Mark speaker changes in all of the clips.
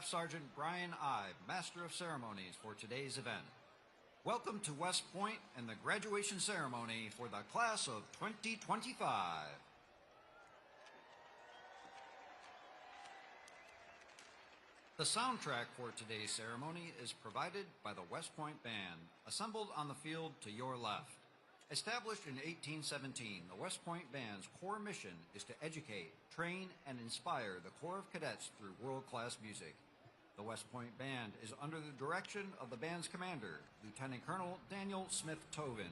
Speaker 1: Staff Sergeant Brian Ibe, Master of Ceremonies for today's event. Welcome to West Point and the graduation ceremony for the class of 2025. The soundtrack for today's ceremony is provided by the West Point Band, assembled on the field to your left. Established in 1817, the West Point Band's core mission is to educate, train, and inspire the Corps of Cadets through world-class music. The West Point Band is under the direction of the band's commander, Lieutenant Colonel Daniel Smith Tobin.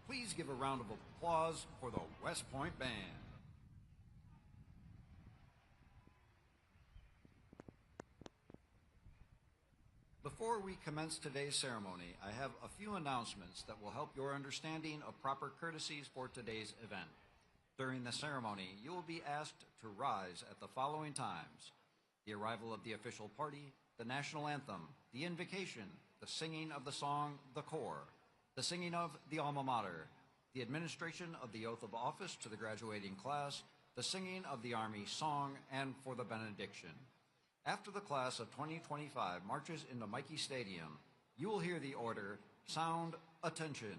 Speaker 1: Please give a round of applause for the West Point Band. Before we commence today's ceremony, I have a few announcements that will help your understanding of proper courtesies for today's event. During the ceremony, you will be asked to rise at the following times: the arrival of the official party, the national anthem, the invocation, the singing of the song, The Corps, the singing of the alma mater, the administration of the oath of office to the graduating class, the singing of the Army song, and for the benediction. After the class of 2025 marches into Michie Stadium, you will hear the order, Sound Attention,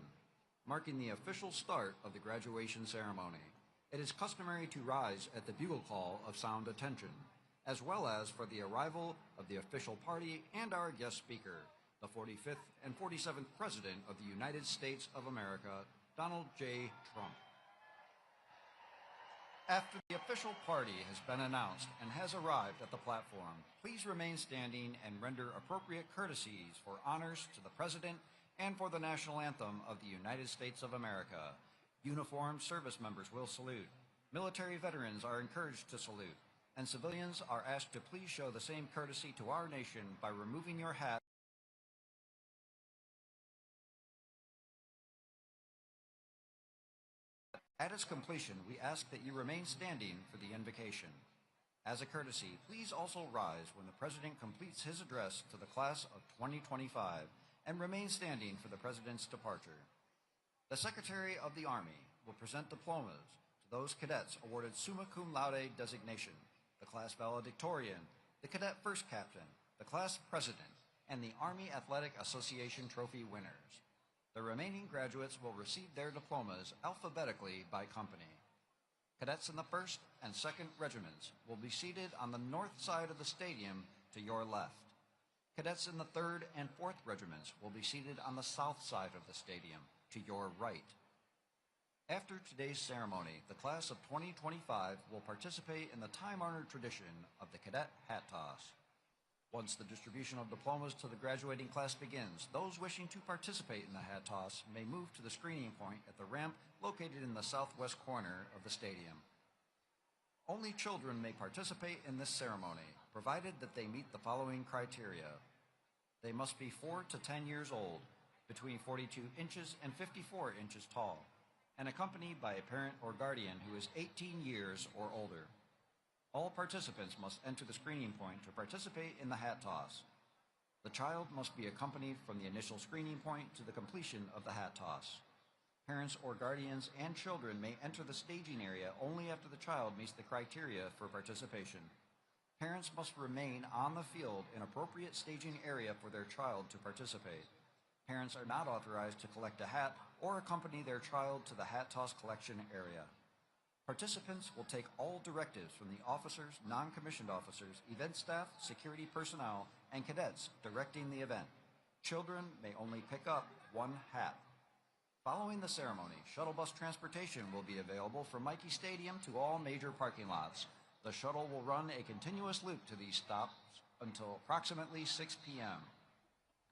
Speaker 1: marking the official start of the graduation ceremony. It is customary to rise at the bugle call of Sound Attention, as well as for the arrival of the official party and our guest speaker, the 45th and 47th President of the United States of America, Donald J. Trump. After the official party has been announced and has arrived at the platform, please remain standing and render appropriate courtesies for honors to the President and for the national anthem of the United States of America. Uniformed service members will salute. Military veterans are encouraged to salute, and civilians are asked to please show the same courtesy to our nation by removing your hat. At its completion, we ask that you remain standing for the invocation. As a courtesy, please also rise when the President completes his address to the class of 2025 and remain standing for the President's departure. The Secretary of the Army will present diplomas to those cadets awarded summa cum laude designation, the class valedictorian, the cadet first captain, the class president, and the Army Athletic Association trophy winners. The remaining graduates will receive their diplomas alphabetically by company. Cadets in the 1st and 2nd Regiments will be seated on the north side of the stadium to your left. Cadets in the 3rd and 4th Regiments will be seated on the south side of the stadium to your right. After today's ceremony, the class of 2025 will participate in the time-honored tradition of the cadet hat toss. Once the distribution of diplomas to the graduating class begins, those wishing to participate in the hat toss may move to the screening point at the ramp located in the southwest corner of the stadium. Only children may participate in this ceremony, provided that they meet the following criteria. They must be 4 to 10 years old, between 42 inches and 54 inches tall, and accompanied by a parent or guardian who is 18 years or older. All participants must enter the screening point to participate in the hat toss. The child must be accompanied from the initial screening point to the completion of the hat toss. Parents or guardians and children may enter the staging area only after the child meets the criteria for participation. Parents must remain on the field in appropriate staging area for their child to participate. Parents are not authorized to collect a hat or accompany their child to the hat toss collection area. Participants will take all directives from the officers, non-commissioned officers, event staff, security personnel, and cadets directing the event. Children may only pick up one hat. Following the ceremony, shuttle bus transportation will be available from Michie Stadium to all major parking lots. The shuttle will run a continuous loop to these stops until approximately 6 p.m.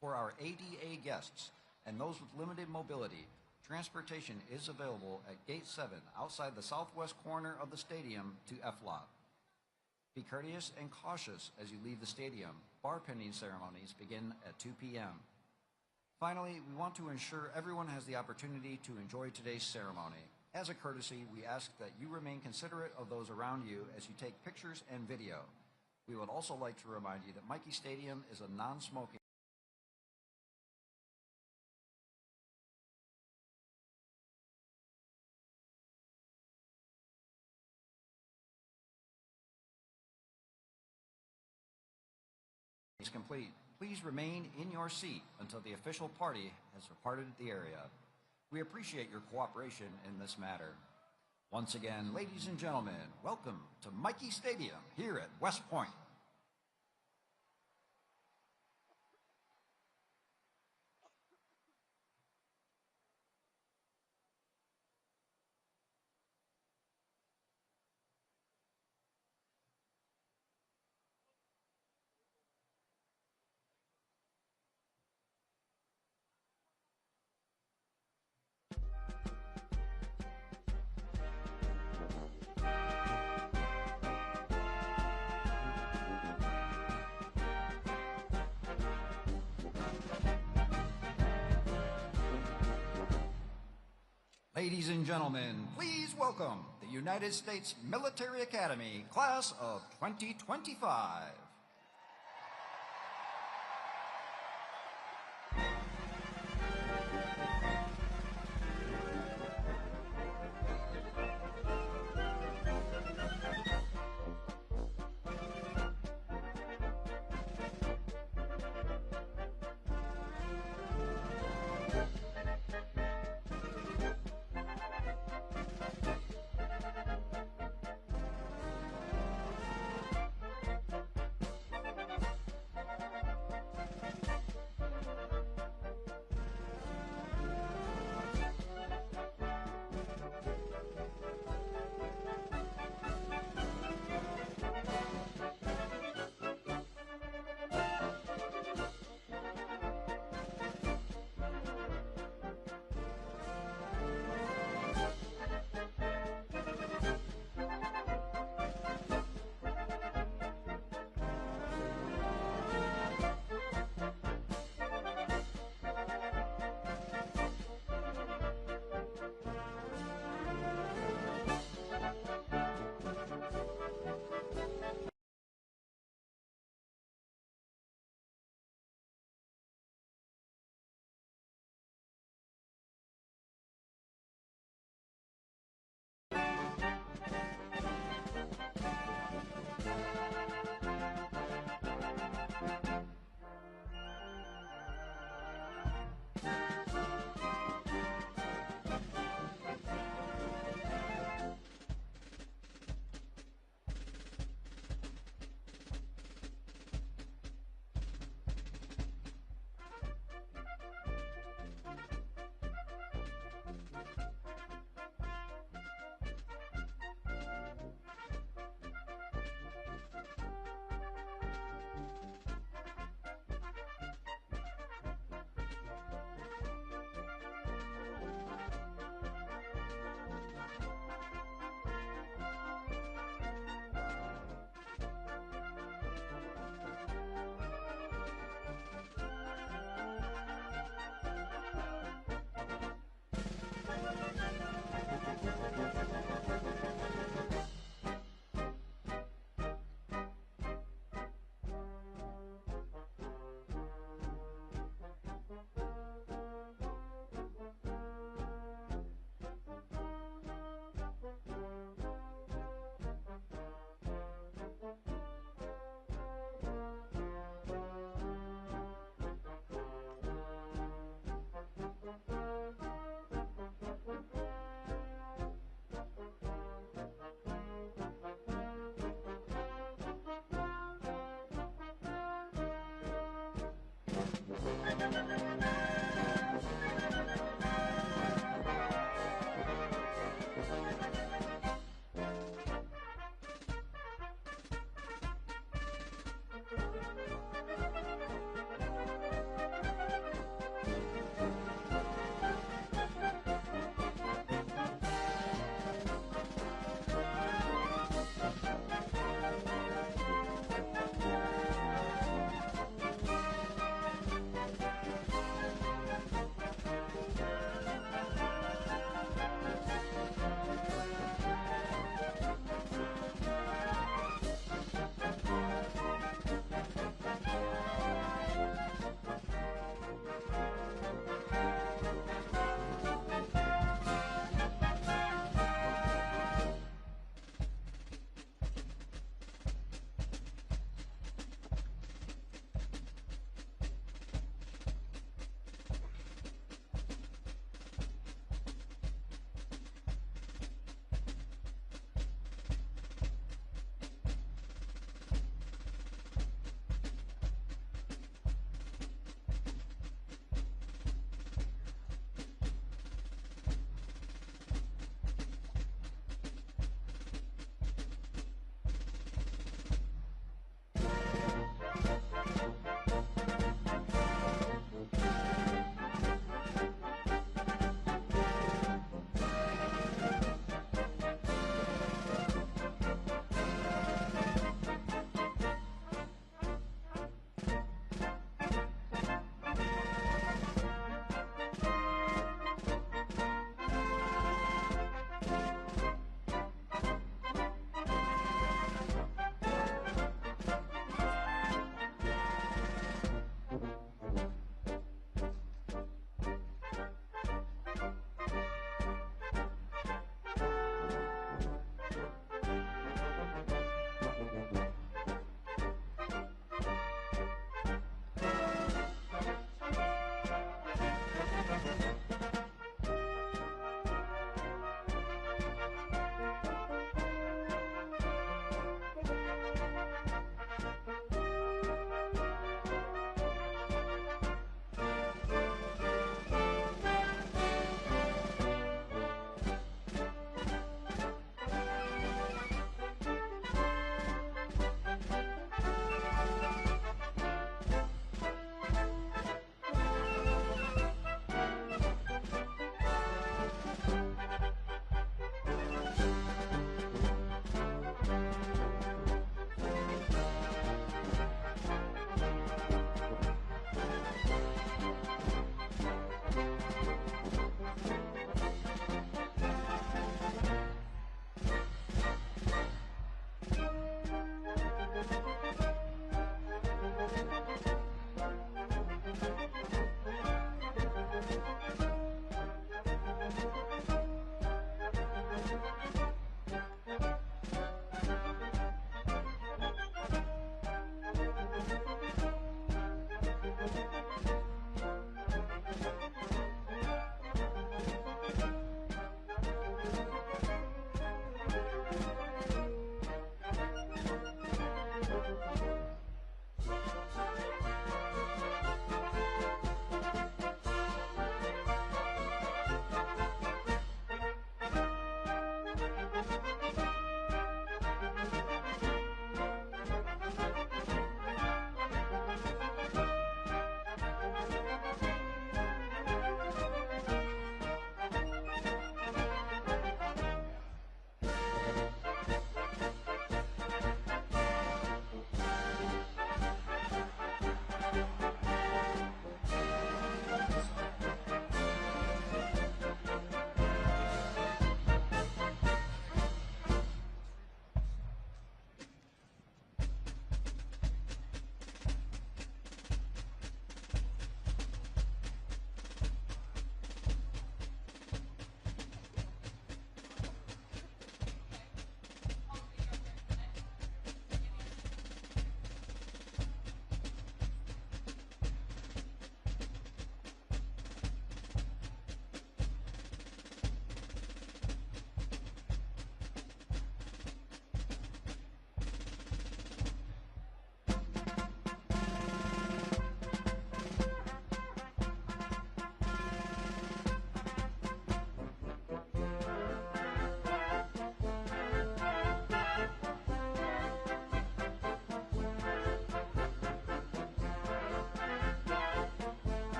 Speaker 1: For our ADA guests and those with limited mobility, transportation is available at Gate 7 outside the southwest corner of the stadium to F-Lot. Be courteous and cautious as you leave the stadium. Bartending ceremonies begin at 2 p.m. Finally, we want to ensure everyone has the opportunity to enjoy today's ceremony. As a courtesy, we ask that you remain considerate of those around you as you take pictures and video. We would also like to remind you that Michie Stadium is a non-smoking is complete. Please remain in your seat until the official party has departed the area. We appreciate your cooperation in this matter. Once again, ladies and gentlemen, welcome to Michie Stadium here at West Point. Ladies and gentlemen, please welcome the United States Military Academy Class of 2025.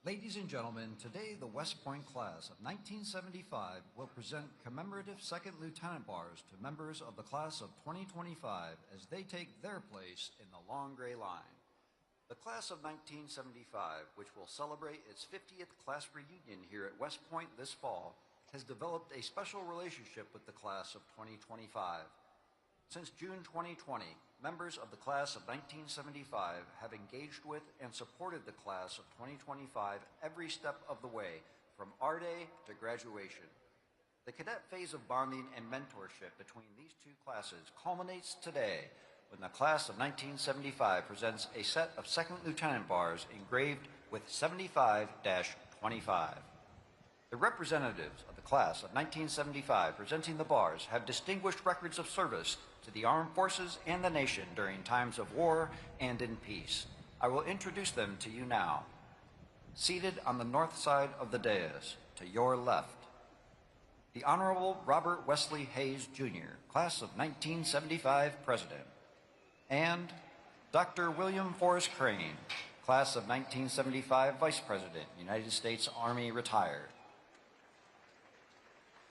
Speaker 1: Ladies and gentlemen, today the West Point class of 1975 will present commemorative second lieutenant bars to members of the class of 2025 as they take their place in the long gray line. The class of 1975, which will celebrate its 50th class reunion here at West Point this fall, has developed a special relationship with the class of 2025. Since June 2020, members of the class of 1975 have engaged with and supported the class of 2025 every step of the way, from our day to graduation. The cadet phase of bonding and mentorship between these two classes culminates today when the class of 1975 presents a set of second lieutenant bars engraved with 75-25. The representatives of the class of 1975 presenting the bars have distinguished records of service to the armed forces and the nation during times of war and in peace. I will introduce them to you now. Seated on the north side of the dais, to your left, the Honorable Robert Wesley Hayes, Jr., class of 1975 President, and Dr. William Forrest Crane, class of 1975 Vice President, United States Army, retired.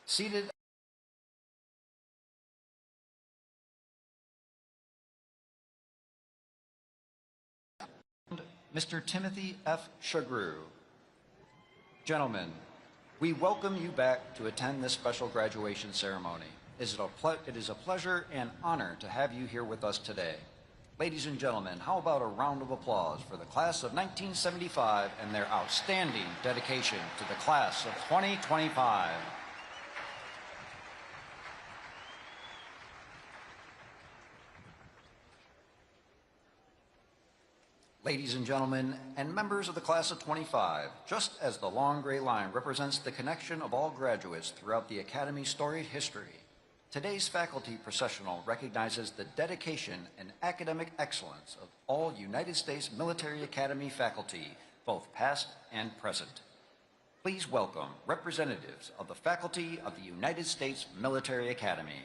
Speaker 1: Seated Mr. Timothy F. Shagru. Gentlemen, we welcome you back to attend this special graduation ceremony. It is a pleasure and honor to have you here with us today. Ladies and gentlemen, how about a round of applause for the class of 1975 and their outstanding dedication to the class of 2025. Ladies and gentlemen, and members of the class of 25, just as the long gray line represents the connection of all graduates throughout the Academy's storied history, today's faculty processional recognizes the dedication and academic excellence of all United States Military Academy faculty, both past and present. Please welcome representatives of the faculty of the United States Military Academy.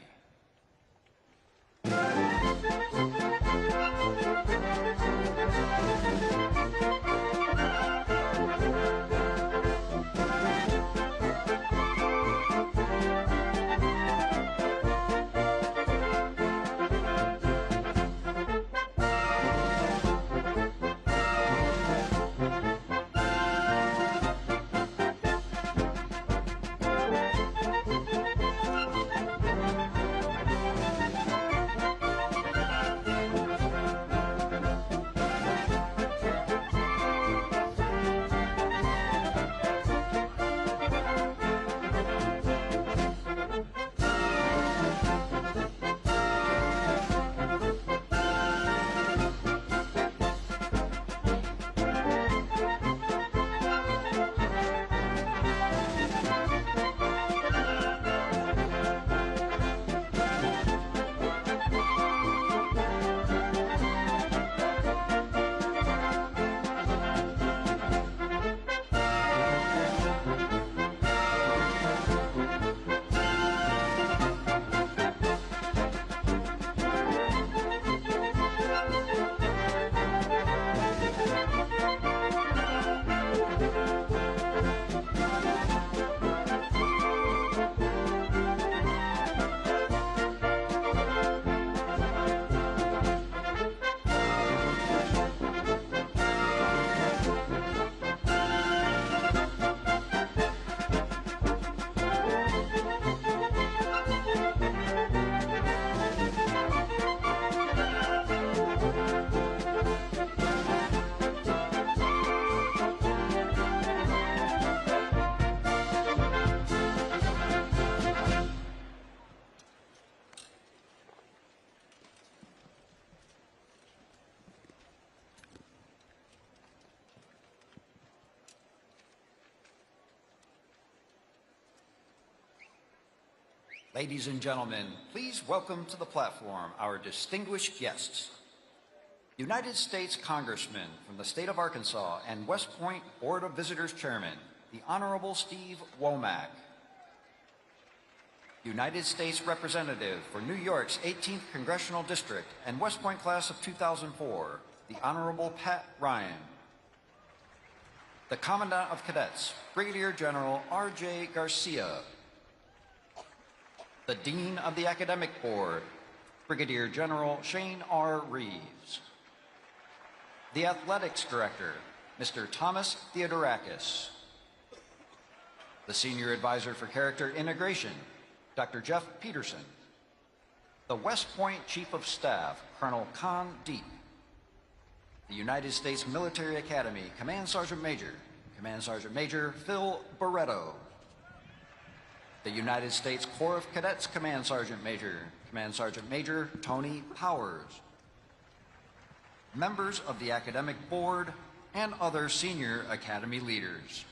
Speaker 1: Ladies and gentlemen, please welcome to the platform our distinguished guests. United States Congressman from the state of Arkansas and West Point Board of Visitors Chairman, the Honorable Steve Womack. United States Representative for New York's 18th Congressional District and West Point Class of 2004, the Honorable Pat Ryan. the Commandant of Cadets, Brigadier General R.J. Garcia, the Dean of the Academic Board, Brigadier General Shane R. Reeves, the Athletics Director, Mr. Thomas Theodorakis, the Senior Advisor for Character Integration, Dr. Jeff Peterson, the West Point Chief of Staff, Colonel Con Deep, the United States Military Academy Command Sergeant Major Phil Barretto, the United States Corps of Cadets Command Sergeant Major Tony Powers, members of the Academic Board, and other senior Academy leaders.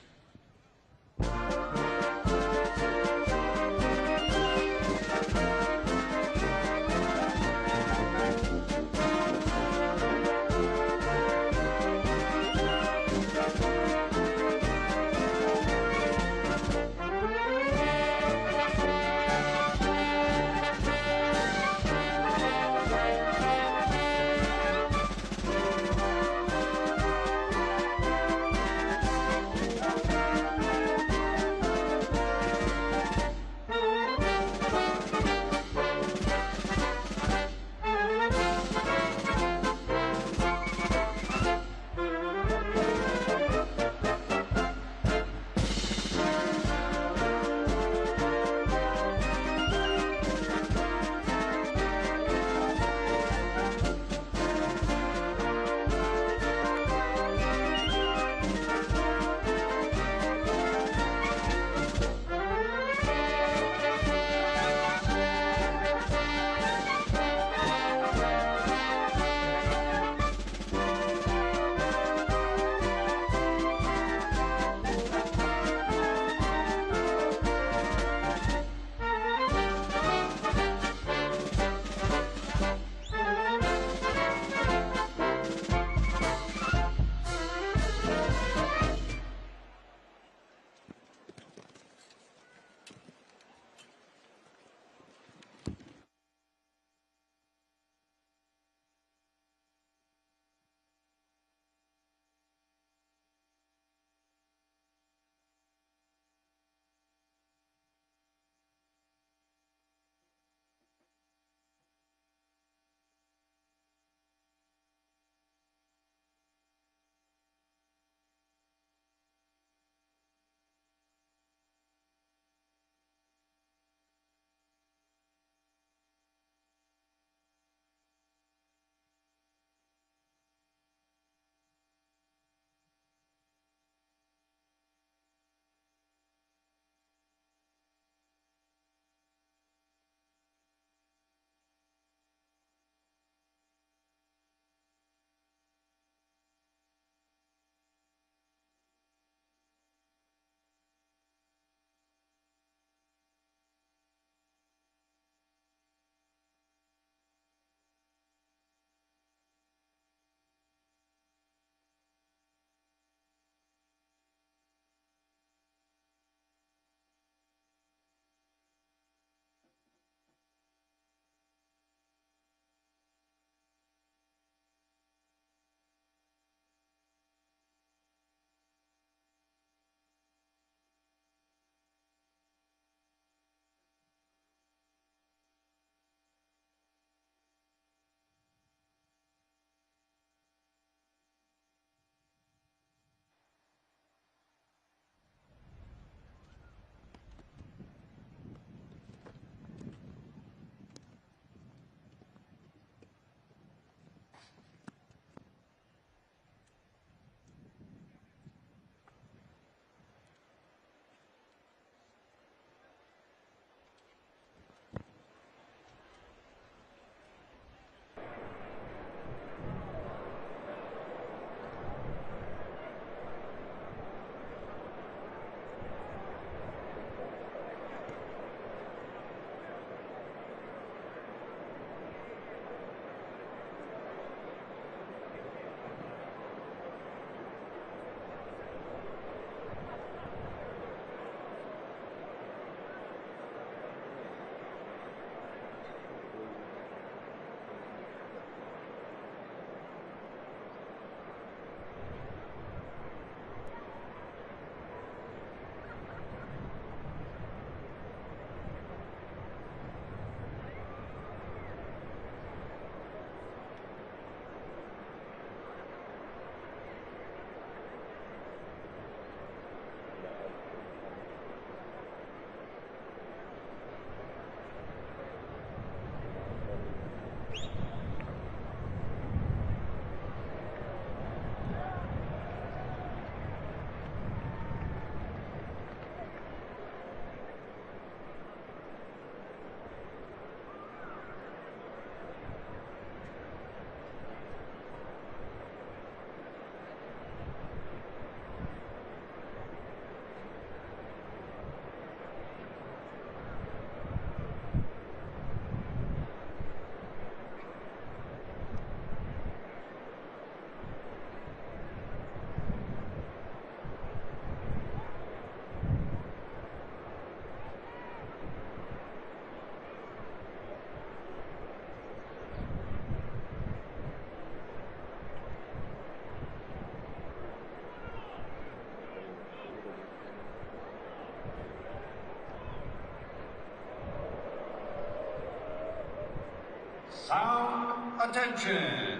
Speaker 1: Sound attention.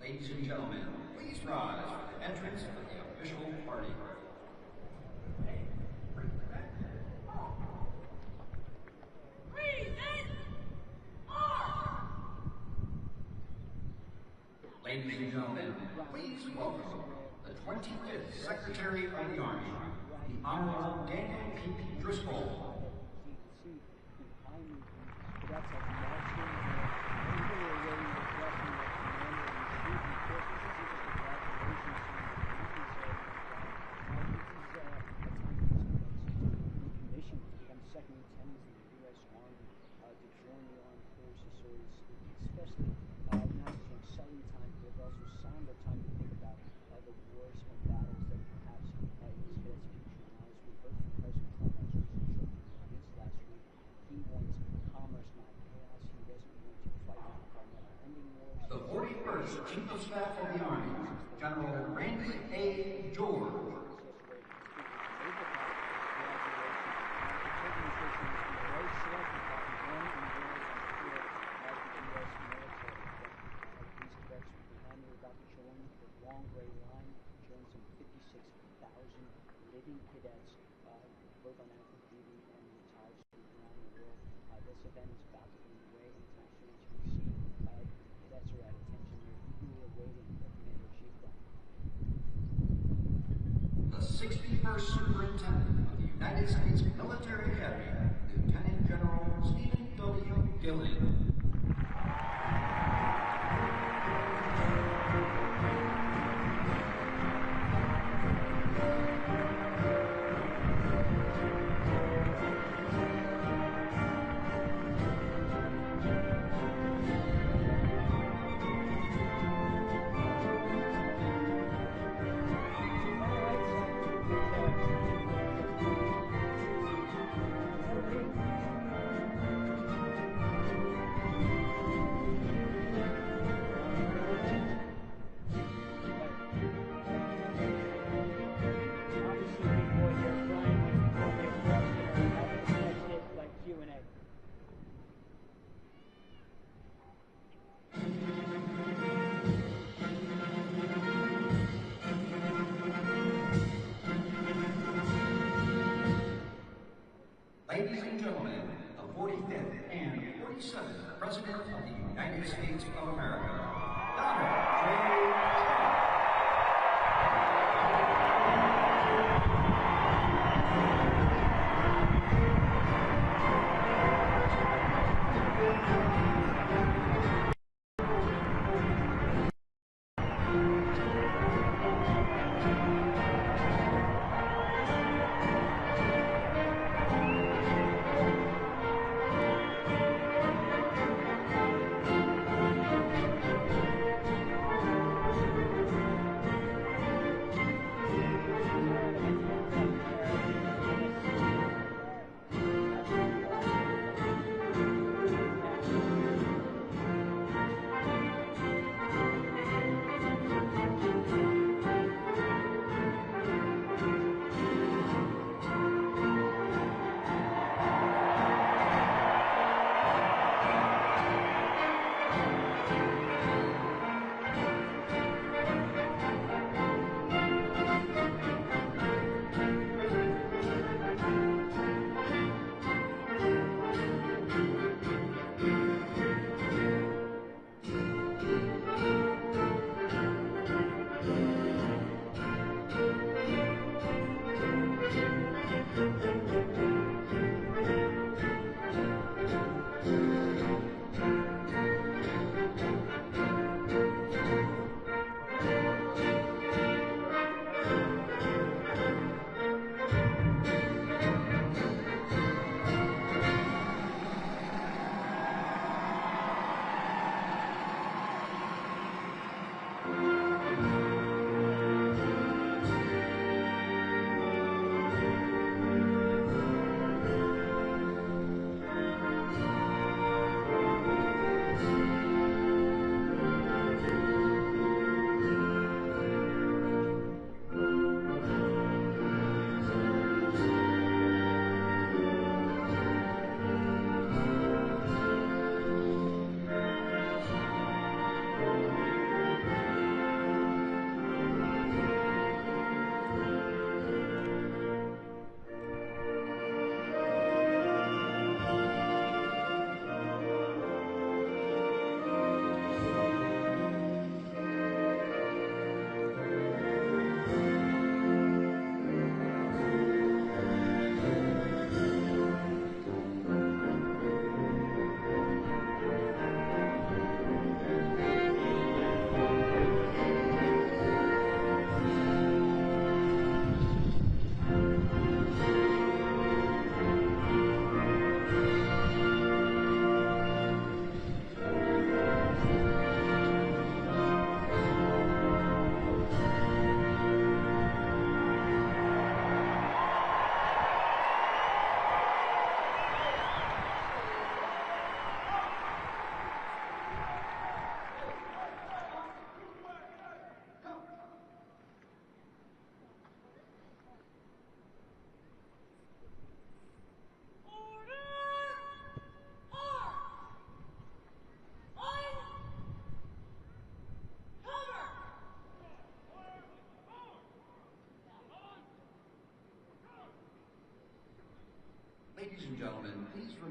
Speaker 1: Ladies and gentlemen, please rise for the entrance of the official party. Ladies and gentlemen, please welcome the 25th Secretary of the Army, the Honorable Daniel P. Driscoll. The 41st Chief of Staff of the Army, General Randy A. George. The 61st Superintendent of the United States Military Academy, Lieutenant General Stephen W. Gillen. Ladies and gentlemen, the 45th and 47th President of the United States of America, Donald J. Trump.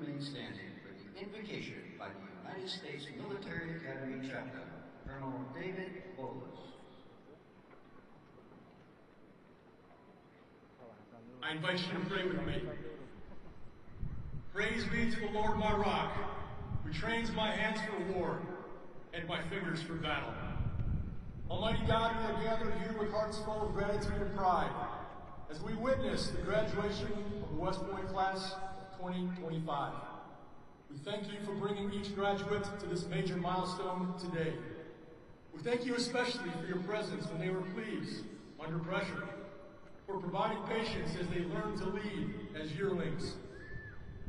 Speaker 1: remain standing for the invocation by the United States Military Academy Chaplain, Colonel David Bolas.
Speaker 2: I invite you to pray with me. Praise be to the Lord my rock, who trains my hands for war and my fingers for battle. Almighty God, we are gathered here with hearts full of gratitude and pride as we witness the graduation of the West Point class of 2025. We thank you for bringing each graduate to this major milestone today. We thank you especially for your presence when they were pleased, under pressure, for providing patience as they learn to lead as yearlings,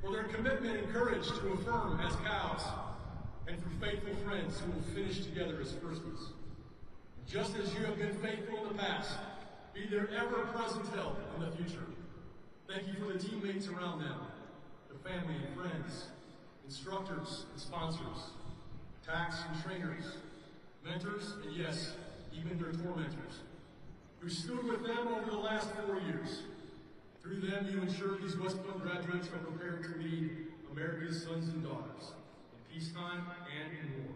Speaker 2: for their commitment and courage to affirm as cows, and for faithful friends who will finish together as firsties. Just as you have been faithful in the past, be their ever-present help in the future. Thank you for the teammates around them, the family and friends, instructors and sponsors, tax and trainers, mentors, and yes, even their tormentors, who stood with them over the last 4 years. Through them, you ensure these West Point graduates are prepared to lead America's sons and daughters in peacetime and in war.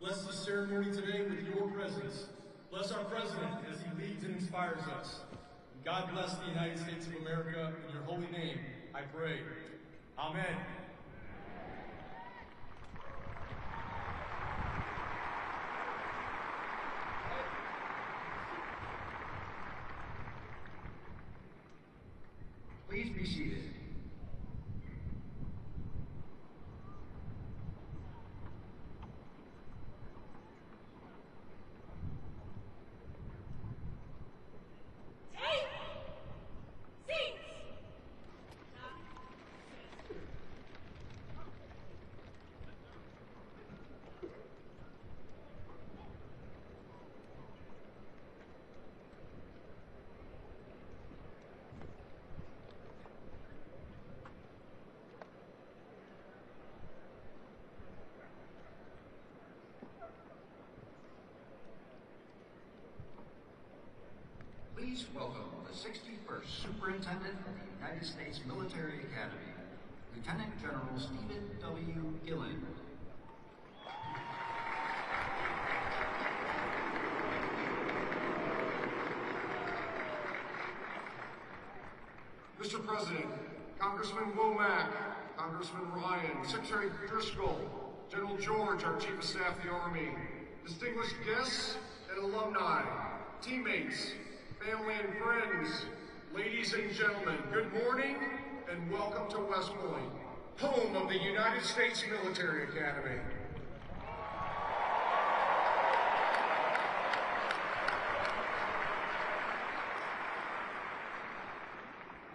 Speaker 2: Bless the ceremony today with your presence. Bless our president as he leads and inspires us. And God bless the United States of America. In your holy name, I pray. Amen.
Speaker 1: Please be seated. Please welcome the 61st Superintendent of the United States Military Academy, Lieutenant General Stephen W. Gillen.
Speaker 3: Mr. President, Congressman Womack, Congressman Ryan, Secretary Driscoll, General George, our Chief of Staff of the Army, distinguished guests and alumni, teammates, family and friends, ladies and gentlemen, good morning and welcome to West Point, home of the United States Military Academy.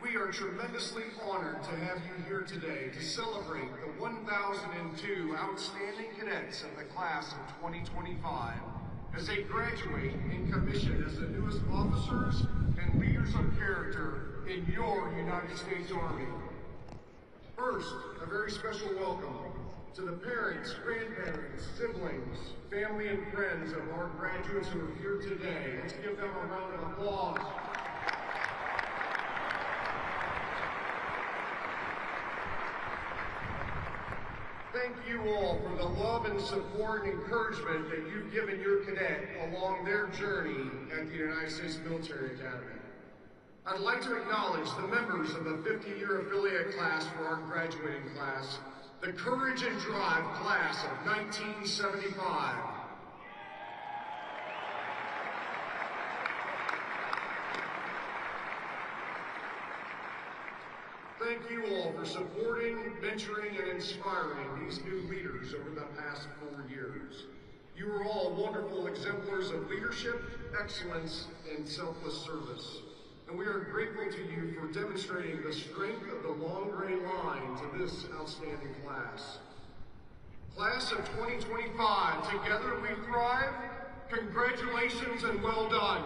Speaker 3: We are tremendously honored to have you here today to celebrate the 1,002 outstanding cadets of the class of 2025 as they graduate and commission as the newest officers and leaders of character in your United States Army. First, a very special welcome to the parents, grandparents, siblings, family, and friends of our graduates who are here today. Let's give them a round of applause. Thank you all for the love and support and encouragement that you've given your cadet along their journey at the United States Military Academy. I'd like to acknowledge the members of the 50-year affiliate class for our graduating class, the Courage and Drive class of 1975. Thank you all for supporting, mentoring, and inspiring these new leaders over the past 4 years. You are all wonderful exemplars of leadership, excellence, and selfless service. And we are grateful to you for demonstrating the strength of the long gray line to this outstanding class. Class of 2025, together we thrive. Congratulations and well done.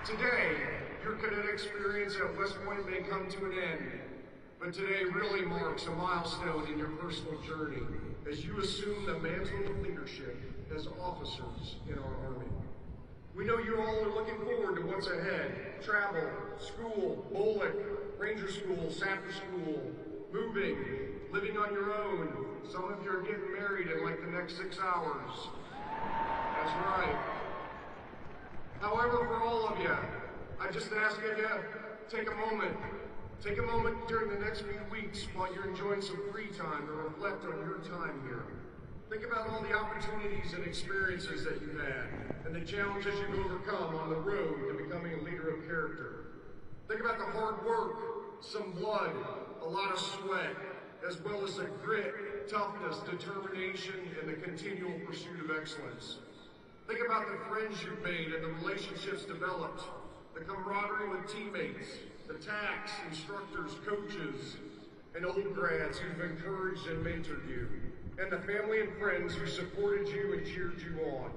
Speaker 3: Today, your cadet experience at West Point may come to an end, but today really marks a milestone in your personal journey as you assume the mantle of leadership as officers in our Army. We know you all are looking forward to what's ahead. Travel, school, BOLIC, Ranger School, Sapper School, moving, living on your own. Some of you are getting married in like the next 6 hours. That's right. However, for all of you, I just ask you to take a moment during the next few weeks while you're enjoying some free time to reflect on your time here. Think about all the opportunities and experiences that you've had and the challenges you've overcome on the road to becoming a leader of character. Think about the hard work, some blood, a lot of sweat, as well as the grit, toughness, determination, and the continual pursuit of excellence. Think about the friends you've made and the relationships developed, the camaraderie with teammates, the TACs, instructors, coaches, and old grads who've encouraged and mentored you, and the family and friends who supported you and cheered you on.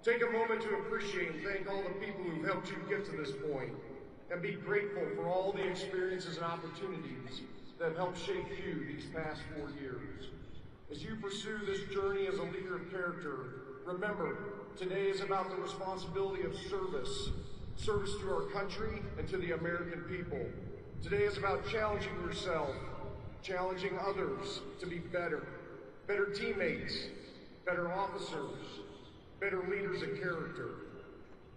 Speaker 3: Take a moment to appreciate and thank all the people who've helped you get to this point, and be grateful for all the experiences and opportunities that have helped shape you these past 4 years. As you pursue this journey as a leader of character, remember, today is about the responsibility of service to our country and to the American people. Today is about challenging yourself, challenging others to be better teammates, better officers, better leaders of character.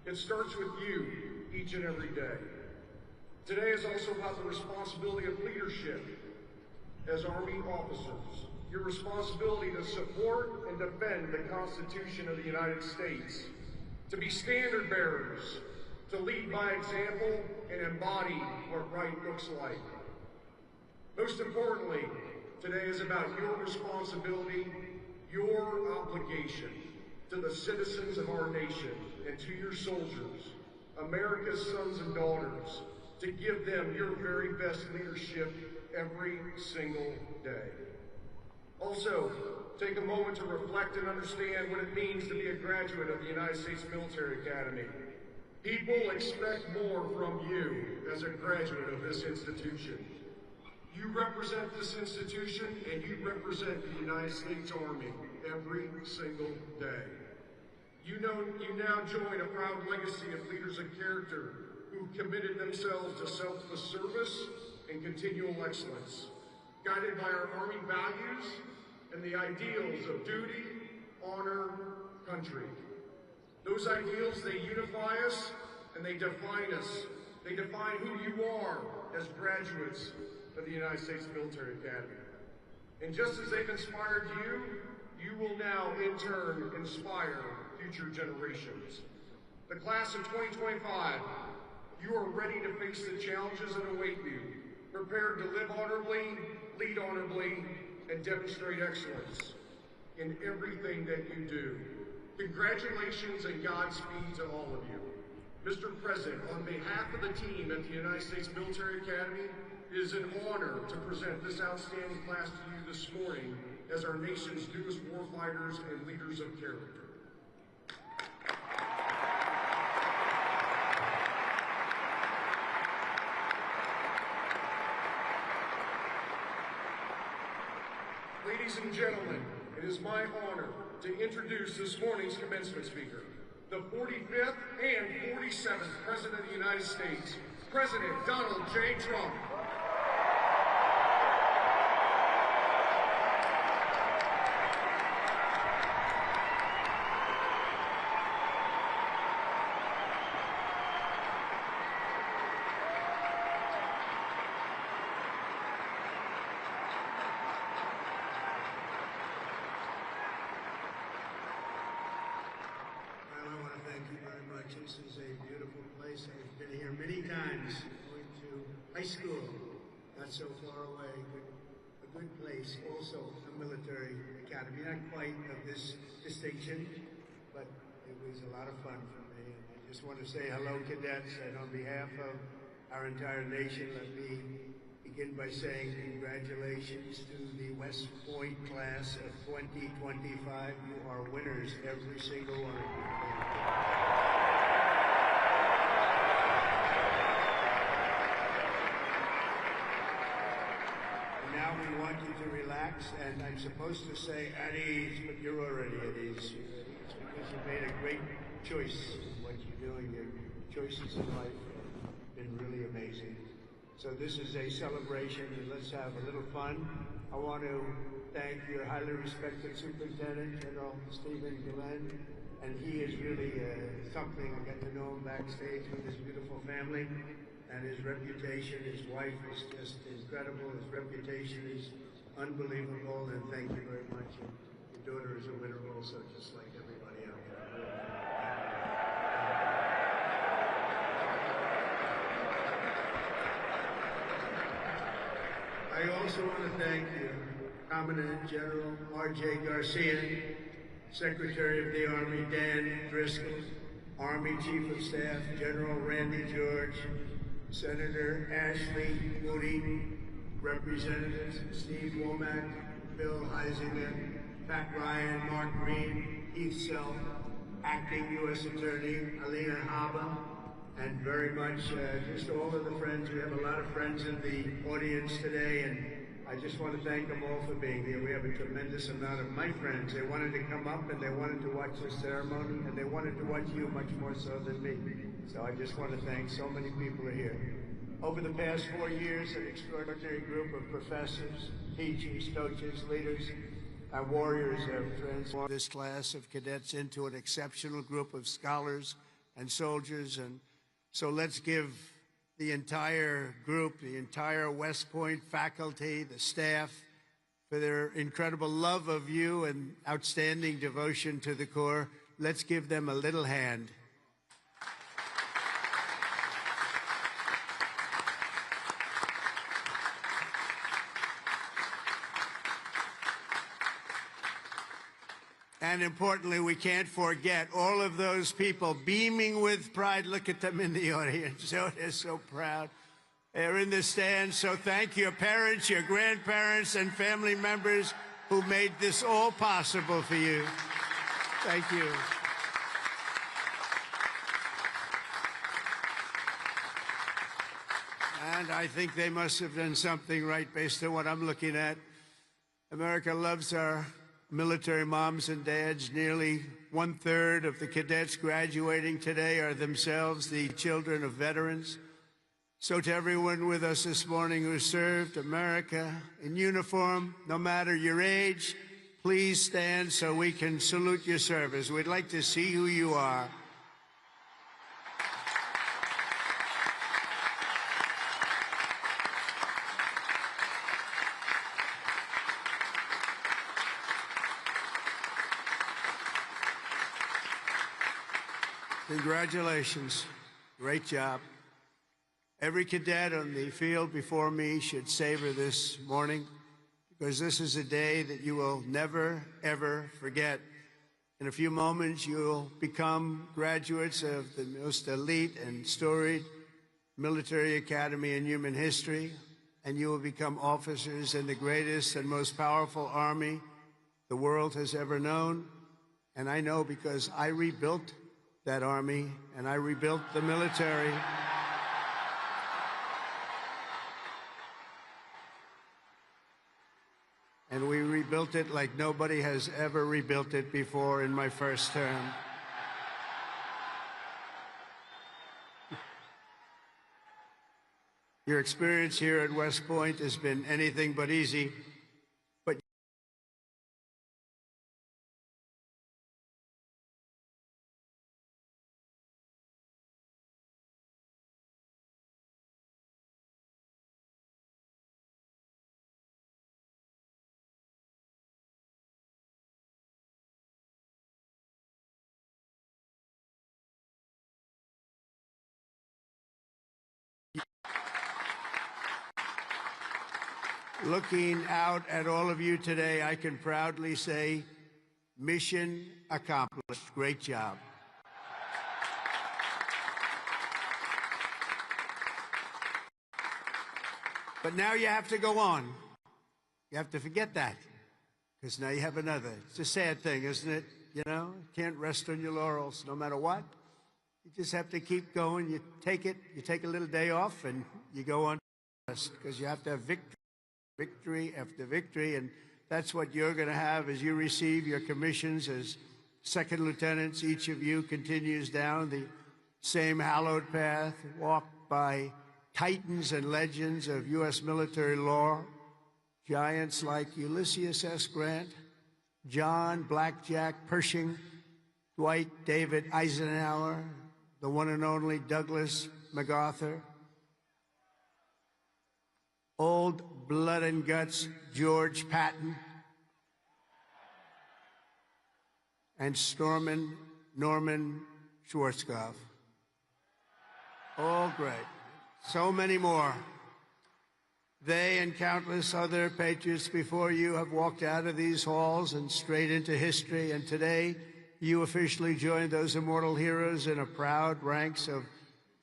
Speaker 3: It starts with you each and every day. Today is also about the responsibility of leadership as Army officers. Your responsibility to support and defend the Constitution of the United States, to be standard bearers, to lead by example and embody what right looks like. Most importantly, today is about your responsibility, your obligation to the citizens of our nation and to your soldiers, America's sons and daughters, to give them your very best leadership every single day. Also, take a moment to reflect and understand what it means to be a graduate of the United States Military Academy. People expect more from you as a graduate of this institution. You represent this institution and you represent the United States Army every single day. You now join a proud legacy of leaders of character who committed themselves to selfless service and continual excellence, guided by our Army values and the ideals of duty, honor, country. Those ideals, they unify us and they define us. They define who you are as graduates of the United States Military Academy. And just as they've inspired you, you will now in turn inspire future generations. The class of 2025, you are ready to face the challenges that await you, prepared to live honorably, lead honorably, and demonstrate excellence in everything that you do. Congratulations and Godspeed to all of you. Mr. President, on behalf of the team at the United States Military Academy, it is an honor to present this outstanding class to you this morning as our nation's newest warfighters and leaders of character. Ladies and gentlemen, it is my honor to introduce this morning's commencement speaker, the 45th and 47th President of the United States, President Donald J. Trump.
Speaker 4: This is a beautiful place. I've been here many times, going to high school, not so far away. A good place, also a military academy. Not quite of this distinction, but it was a lot of fun for me. And I just want to say hello, cadets, and on behalf of our entire nation, let me begin by saying congratulations to the West Point class of 2025. You are winners, every single one of you. Now we want you to relax, and I'm supposed to say at ease, but you're already at ease. It's because you made a great choice in what you're doing. Your choices in life have been really amazing. So this is a celebration, and let's have a little fun. I want to thank your highly respected Superintendent, General Stephen Glenn, and he is really something. I got to know him backstage with his beautiful family, and his reputation, his wife is just incredible. His reputation is unbelievable, and thank you very much. Your daughter is a winner also, just like everybody out there. I also want to thank you, Commandant General R.J. Garcia, Secretary of the Army Dan Driscoll, Army Chief of Staff General Randy George, Senator Ashley Moody, Representatives Steve Womack, Bill Heisinger, Pat Ryan, Mark Green, Heath Self, Acting U.S. Attorney Alina Haba, and very much just all of the friends. We have a lot of friends in the audience today, and I just want to thank them all for being here. We have a tremendous amount of my friends. They wanted to come up and they wanted to watch the ceremony, and they wanted to watch you much more so than me. So I just want to thank so many people are here. Over the past 4 years, an extraordinary group of professors, teachers, coaches, leaders, and warriors have transformed this class of cadets into an exceptional group of scholars and soldiers. And so let's give the entire group, the entire West Point faculty, the staff, for their incredible love of you and outstanding devotion to the Corps. Let's give them a little hand. And importantly, we can't forget all of those people beaming with pride. Look at them in the audience. So they're so proud. They're in the stands. So thank your parents, your grandparents, and family members who made this all possible for you. Thank you. And I think they must have done something right based on what I'm looking at. America loves our military moms and dads. Nearly 1/3 of the cadets graduating today are themselves the children of veterans. So to everyone with us this morning who served America in uniform, no matter your age, please stand so we can salute your service. We'd like to see who you are. Congratulations. Great job. Every cadet on the field before me should savor this morning, because this is a day that you will never, ever forget. In a few moments, you'll become graduates of the most elite and storied military academy in human history, and you will become officers in the greatest and most powerful army the world has ever known. And I know because I rebuilt that army, and I rebuilt the military. And we rebuilt it like nobody has ever rebuilt it before in my first term. Your experience here at West Point has been anything but easy. Looking out at all of you today, I can proudly say, mission accomplished. Great job. But now you have to go on. You have to forget that, because now you have another. It's a sad thing, isn't it? You know, you can't rest on your laurels no matter what. You just have to keep going. You take a little day off, and you go on to rest, because you have to have victory after victory, and that's what you're going to have as you receive your commissions as second lieutenants, each of you continues down the same hallowed path walked by titans and legends of U.S. military lore, giants like Ulysses S. Grant, John Blackjack Pershing, Dwight David Eisenhower, the one and only Douglas MacArthur, old blood and guts George Patton, and Norman Schwarzkopf. All great. So many more. They and countless other patriots before you have walked out of these halls and straight into history, and today you officially join those immortal heroes in a proud ranks of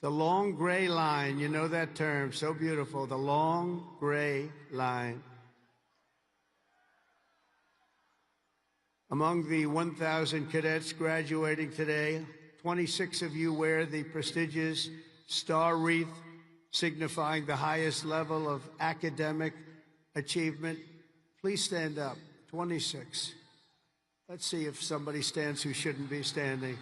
Speaker 4: the long gray line. You know that term, so beautiful, the long gray line. Among the 1,000 cadets graduating today, 26 of you wear the prestigious star wreath signifying the highest level of academic achievement. Please stand up, 26. Let's see if somebody stands who shouldn't be standing.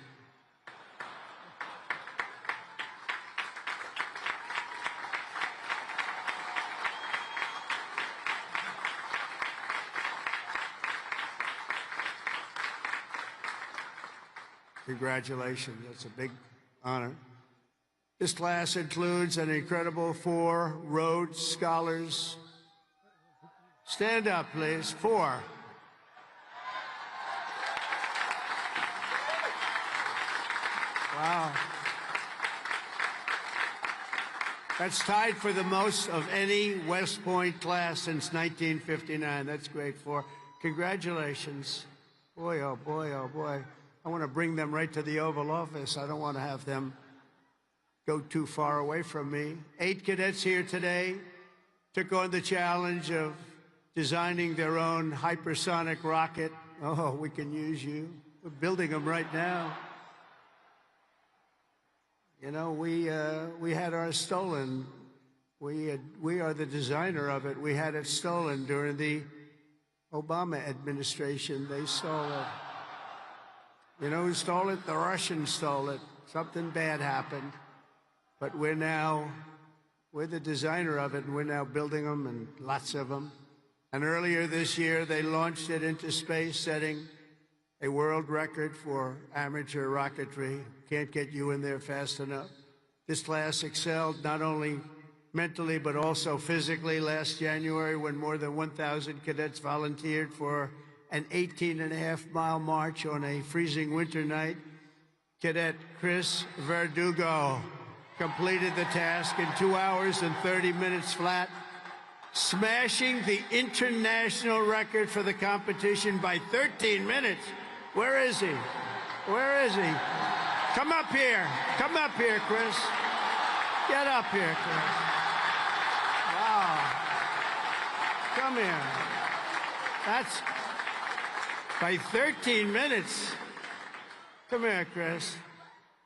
Speaker 4: Congratulations, that's a big honor. This class includes an incredible 4 Rhodes Scholars. Stand up, please. 4. Wow. That's tied for the most of any West Point class since 1959. That's great. 4. Congratulations. Boy, oh boy, oh boy. I want to bring them right to the Oval Office. I don't want to have them go too far away from me. 8 cadets here today took on the challenge of designing their own hypersonic rocket. Oh, we can use you. We're building them right now. You know, we had ours stolen. We are the designer of it. We had it stolen during the Obama administration. They stole it. You know who stole it? The Russians stole it. Something bad happened. But we're the designer of it, and we're now building them, and lots of them. And earlier this year, they launched it into space, setting a world record for amateur rocketry. Can't get you in there fast enough. This class excelled not only mentally, but also physically. Last January, when more than 1,000 cadets volunteered for an 18.5-mile march on a freezing winter night, Cadet Chris Verdugo completed the task in 2 hours and 30 minutes flat, smashing the international record for the competition by 13 minutes. Where is he? Where is he? Come up here. Come up here, Chris. Get up here, Chris. Wow. Come here. That's by 13 minutes. Come here, Chris.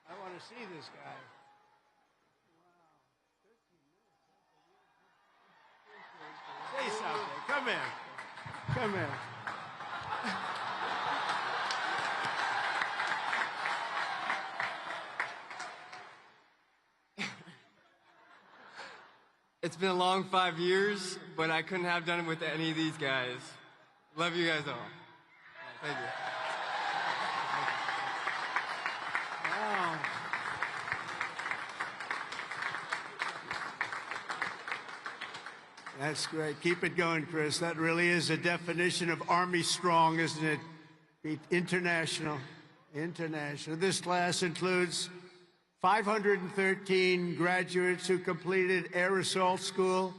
Speaker 4: I want to see this guy. Wow. 13 minutes. Say something. Come here. Come here.
Speaker 5: It's been a long 5 years, but I couldn't have done it with any of these guys. Love you guys all. Thank you.
Speaker 4: Wow. That's great. Keep it going, Chris. That really is a definition of Army strong, isn't it? International. International. This class includes 513 graduates who completed Air Assault School,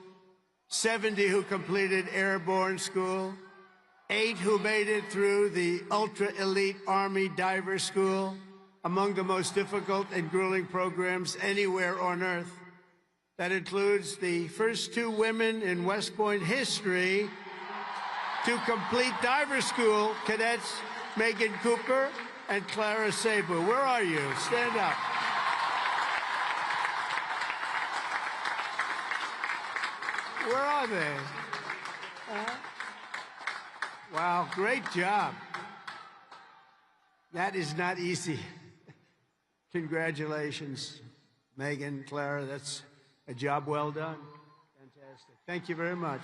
Speaker 4: 70 who completed Airborne School, 8 who made it through the ultra-elite Army Diver School, among the most difficult and grueling programs anywhere on Earth. That includes the first 2 women in West Point history to complete diver school, cadets Megan Cooper and Clara Sabu. Where are you? Stand up. Where are they? Wow, great job. That is not easy. Congratulations, Megan, Clara. That's a job well done. Fantastic. Thank you very much.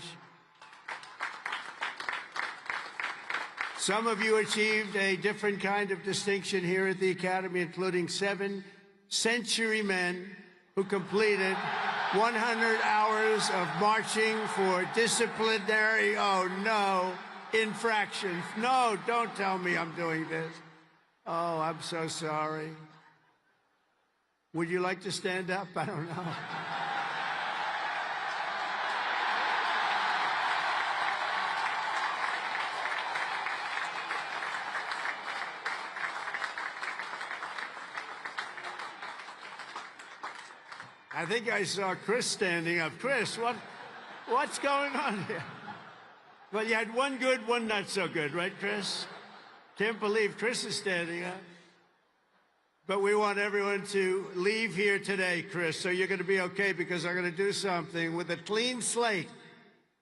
Speaker 4: Some of you achieved a different kind of distinction here at the Academy, including 7 century men who completed 100 hours of marching for disciplinary, infractions. No, don't tell me I'm doing this. Oh, I'm so sorry. Would you like to stand up? I don't know. I think I saw Chris standing up. Chris, what's going on here? Well, you had one good, one not so good, right, Chris? Can't believe Chris is standing up. But we want everyone to leave here today, Chris, so you're going to be okay, because I'm going to do something with a clean slate.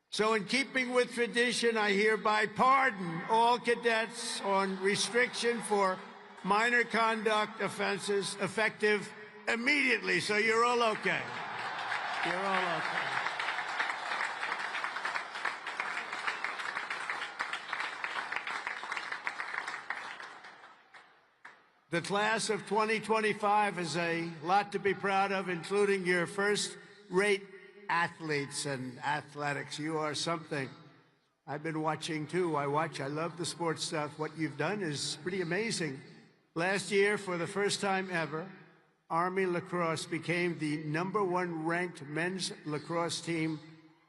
Speaker 4: So in keeping with tradition, I hereby pardon all cadets on restriction for minor conduct offenses effective immediately, so you're all okay. You're all okay. The class of 2025 is a lot to be proud of, including your first-rate athletes and athletics. You are something. I've been watching, too. I love the sports stuff. What you've done is pretty amazing. Last year, for the first time ever, Army lacrosse became the #1 ranked men's lacrosse team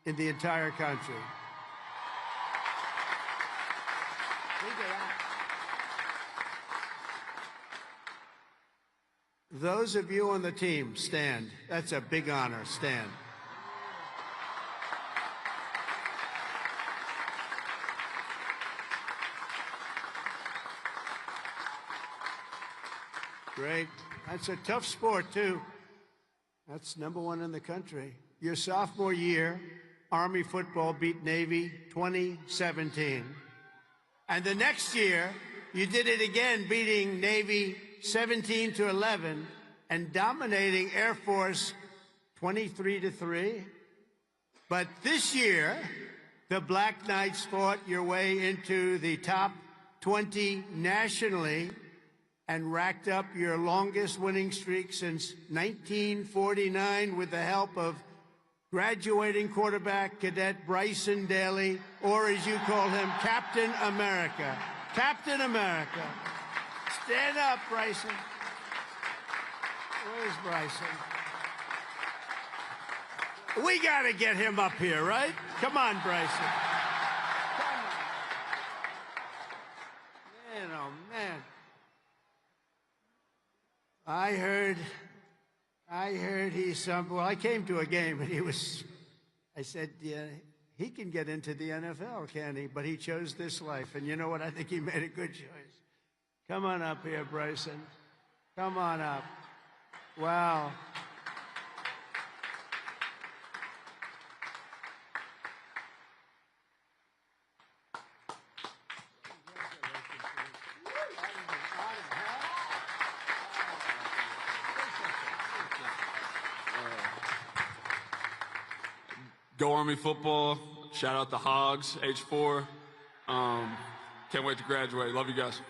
Speaker 4: in the entire country. Those of you on the team, stand. That's a big honor. Stand. Great. That's a tough sport, too. That's #1 in the country. Your sophomore year, Army football beat Navy 2017. And the next year, you did it again, beating Navy 17-11 and dominating Air Force 23-3. But this year, the Black Knights fought your way into the top 20 nationally and racked up your longest winning streak since 1949 with the help of graduating quarterback cadet Bryson Daly, or as you call him, Captain America. Captain America. Stand up, Bryson. Where's Bryson? We got to get him up here, right? Come on, Bryson. Come on. Man, oh, man. I heard well, I came to a game and I said, yeah, he can get into the NFL, can he? But he chose this life. And you know what? I think he made a good choice. Come on up here, Bryson. Come on up. Wow.
Speaker 6: Go Army football. Shout out the Hogs, H4. Can't wait to graduate. Love you guys.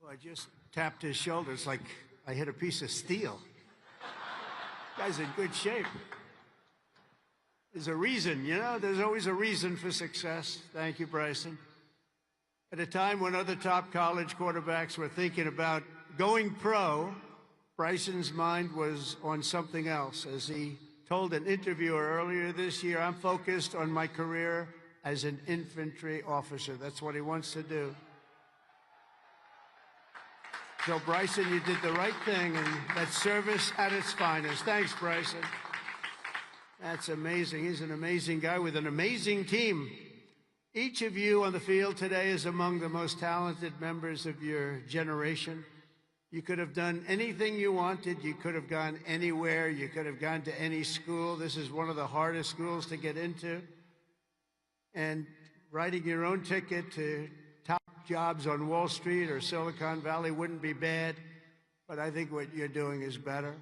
Speaker 4: I just tapped his shoulders like I hit a piece of steel. Guy's in good shape. There's a reason, you know? There's always a reason for success. Thank you, Bryson. At a time when other top college quarterbacks were thinking about going pro, Bryson's mind was on something else. As he told an interviewer earlier this year, I'm focused on my career as an infantry officer. That's what he wants to do. So, Bryson, you did the right thing, and that's service at its finest. Thanks, Bryson. That's amazing. He's an amazing guy with an amazing team. Each of you on the field today is among the most talented members of your generation. You could have done anything you wanted. You could have gone anywhere. You could have gone to any school. This is one of the hardest schools to get into. And writing your own ticket to top jobs on Wall Street or Silicon Valley wouldn't be bad, but I think what you're doing is better.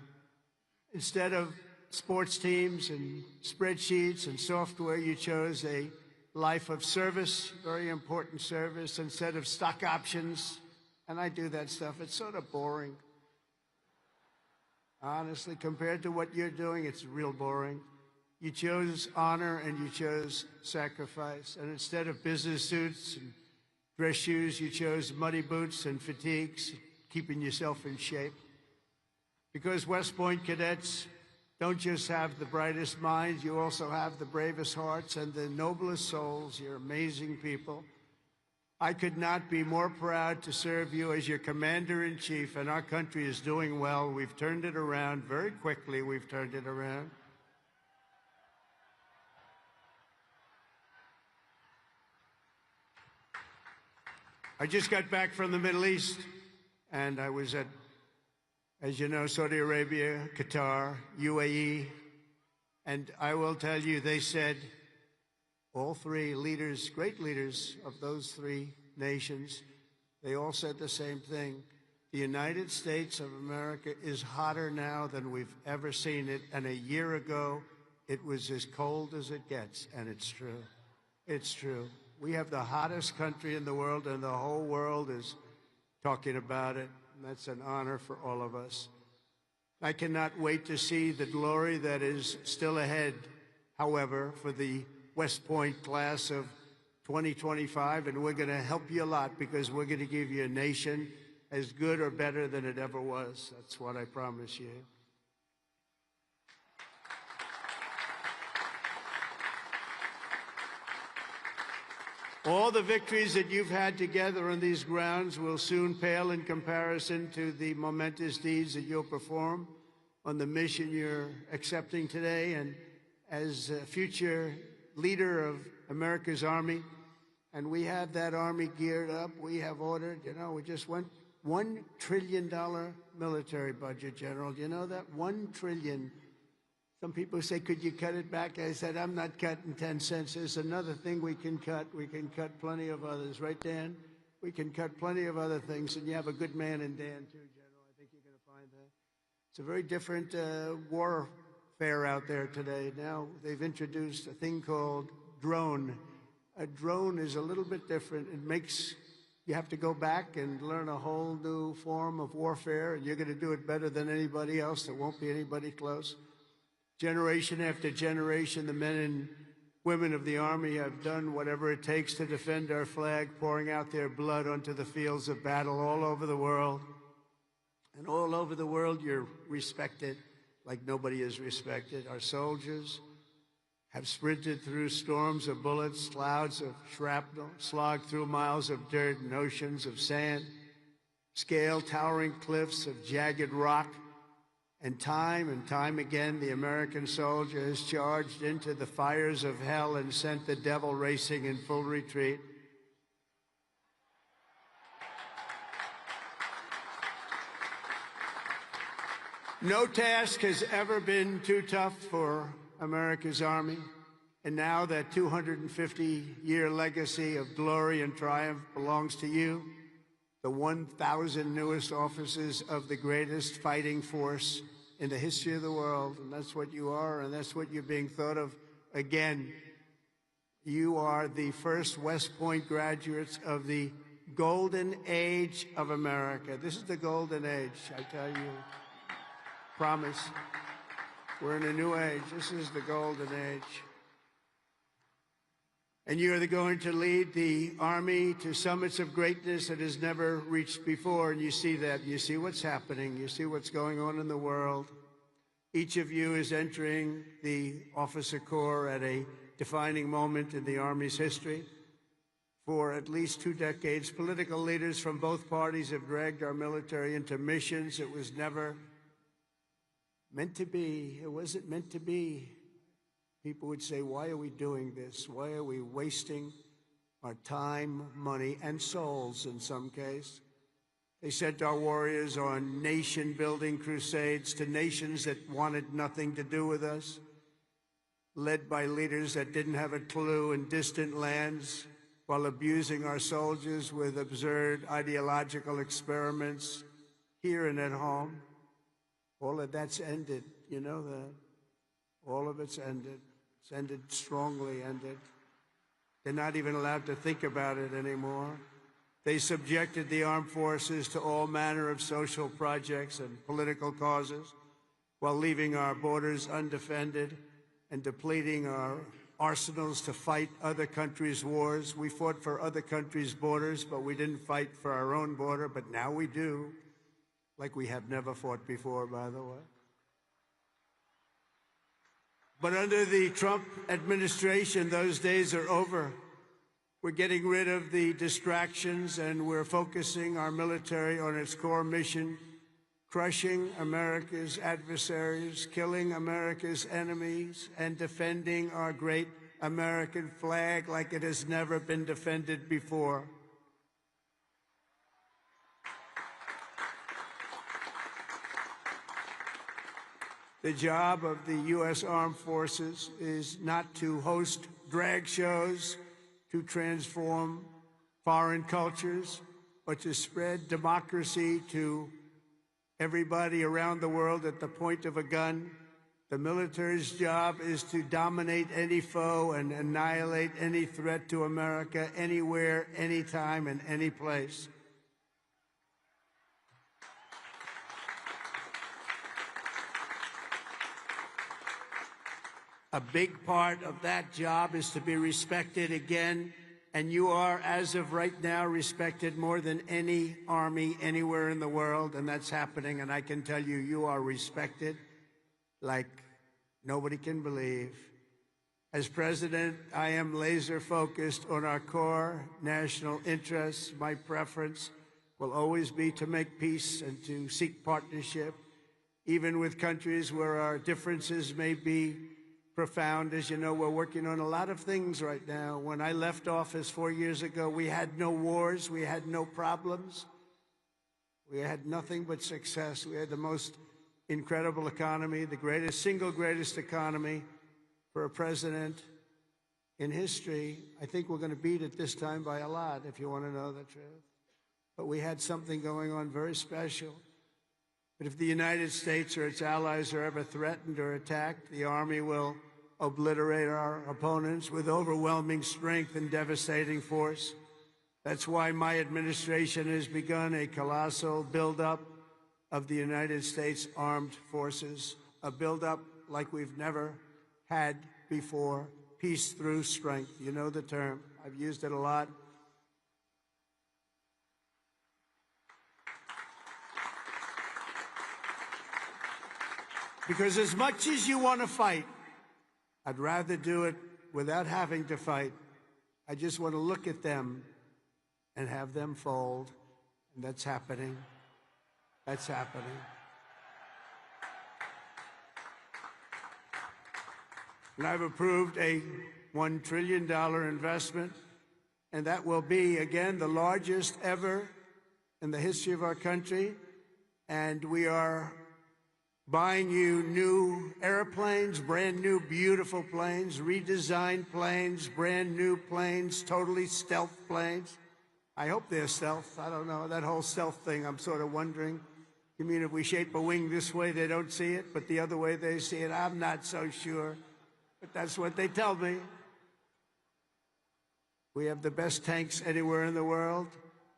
Speaker 4: Instead of sports teams and spreadsheets and software, you chose a life of service, very important service, instead of stock options. And I do that stuff. It's sort of boring. Honestly, compared to what you're doing, it's real boring. You chose honor and you chose sacrifice. And instead of business suits and dress shoes, you chose muddy boots and fatigues, keeping yourself in shape. Because West Point cadets don't just have the brightest minds, you also have the bravest hearts and the noblest souls. You're amazing people. I could not be more proud to serve you as your commander-in-chief, and our country is doing well. We've turned it around very quickly. We've turned it around. I just got back from the Middle East, and I was at, as you know, Saudi Arabia, Qatar, UAE, and I will tell you, they said, all three leaders, great leaders of those three nations, they all said the same thing. The United States of America is hotter now than we've ever seen it, and a year ago, it was as cold as it gets, and it's true. It's true. We have the hottest country in the world, and the whole world is talking about it, and that's an honor for all of us. I cannot wait to see the glory that is still ahead, however, for the West Point class of 2025, and we're going to help you a lot because we're going to give you a nation as good or better than it ever was. That's what I promise you. All the victories that you've had together on these grounds will soon pale in comparison to the momentous deeds that you'll perform on the mission you're accepting today. And as a future leader of America's Army, and we have that Army geared up. We have ordered, you know, we just went $1 trillion military budget, General. Do you know that? $1 trillion. Some people say, could you cut it back? I said, I'm not cutting 10 cents. There's another thing we can cut. We can cut plenty of others. Right, Dan? We can cut plenty of other things. And you have a good man in Dan, too, General. I think you're going to find that. It's a very different warfare out there today. Now they've introduced a thing called drone. A drone is a little bit different. It makes you have to go back and learn a whole new form of warfare, and you're going to do it better than anybody else. There won't be anybody close. Generation after generation, the men and women of the Army have done whatever it takes to defend our flag, pouring out their blood onto the fields of battle all over the world. And all over the world, you're respected like nobody is respected. Our soldiers have sprinted through storms of bullets, clouds of shrapnel, slogged through miles of dirt and oceans of sand, scaled towering cliffs of jagged rock, and time again, the American soldier has charged into the fires of hell and sent the devil racing in full retreat. No task has ever been too tough for America's Army, and now that 250-year legacy of glory and triumph belongs to you, the 1,000 newest officers of the greatest fighting force in the history of the world, and that's what you are, and that's what you're being thought of again. You are the first West Point graduates of the golden age of America. This is the golden age, I tell you. Promise. We're in a new age. This is the golden age. And you're going to lead the Army to summits of greatness it has never reached before. And you see that. You see what's happening. You see what's going on in the world. Each of you is entering the Officer Corps at a defining moment in the Army's history. For at least 2 decades, political leaders from both parties have dragged our military into missions it was never meant to be. It wasn't meant to be. People would say, why are we doing this? Why are we wasting our time, money, and souls in some case? They sent our warriors on nation-building crusades to nations that wanted nothing to do with us, led by leaders that didn't have a clue in distant lands, while abusing our soldiers with absurd ideological experiments here and at home. All of that's ended, you know that. All of it's ended. It's ended, strongly ended. They're not even allowed to think about it anymore. They subjected the armed forces to all manner of social projects and political causes while leaving our borders undefended and depleting our arsenals to fight other countries' wars. We fought for other countries' borders, but we didn't fight for our own border, but now we do, like we have never fought before, by the way. But under the Trump administration, those days are over. We're getting rid of the distractions, and we're focusing our military on its core mission, crushing America's adversaries, killing America's enemies, and defending our great American flag like it has never been defended before. The job of the U.S. Armed Forces is not to host drag shows, to transform foreign cultures, or to spread democracy to everybody around the world at the point of a gun. The military's job is to dominate any foe and annihilate any threat to America, anywhere, anytime, and any place. A big part of that job is to be respected again, and you are, as of right now, respected more than any army anywhere in the world, and that's happening, and I can tell you, you are respected like nobody can believe. As president, I am laser focused on our core national interests. My preference will always be to make peace and to seek partnership, even with countries where our differences may be profound. As you know, we're working on a lot of things right now. When I left office 4 years ago, we had no wars, we had no problems. We had nothing but success. We had the most incredible economy, the single greatest economy for a president in history. I think we're going to beat it this time by a lot, if you want to know the truth. But we had something going on very special. But if the United States or its allies are ever threatened or attacked, the Army will obliterate our opponents with overwhelming strength and devastating force. That's why my administration has begun a colossal buildup of the United States Armed Forces, a buildup like we've never had before. Peace through strength. You know the term. I've used it a lot. Because as much as you want to fight, I'd rather do it without having to fight. I just want to look at them and have them fold. And that's happening. That's happening. And I've approved a $1 trillion investment, and that will be, again, the largest ever in the history of our country. And we are buying you new airplanes, brand new, beautiful planes, redesigned planes, brand new planes, totally stealth planes. I hope they're stealth. I don't know. That whole stealth thing, I'm sort of wondering. You mean if we shape a wing this way, they don't see it, but the other way they see it? I'm not so sure. But that's what they tell me. We have the best tanks anywhere in the world.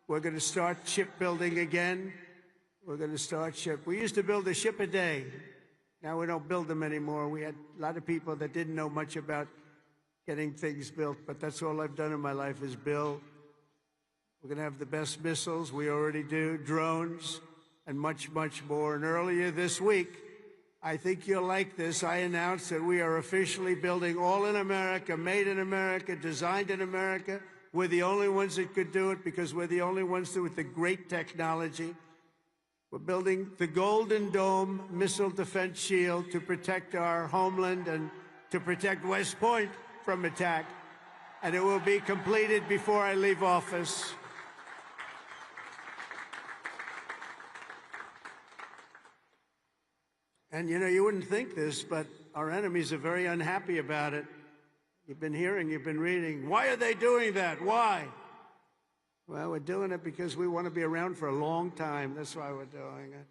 Speaker 4: We're going to start shipbuilding again. We're going to start ship. We used to build a ship a day. Now we don't build them anymore. We had a lot of people that didn't know much about getting things built, but that's all I've done in my life is build. We're going to have the best missiles. We already do. Drones and much, much more. And earlier this week, I think you'll like this, I announced that we are officially building all in America, made in America, designed in America. We're the only ones that could do it because we're the only ones with the great technology. We're building the Golden Dome missile defense shield to protect our homeland and to protect West Point from attack. And it will be completed before I leave office. And you know, you wouldn't think this, but our enemies are very unhappy about it. You've been hearing, you've been reading. Why are they doing that? Why? Well, we're doing it because we want to be around for a long time. That's why we're doing it.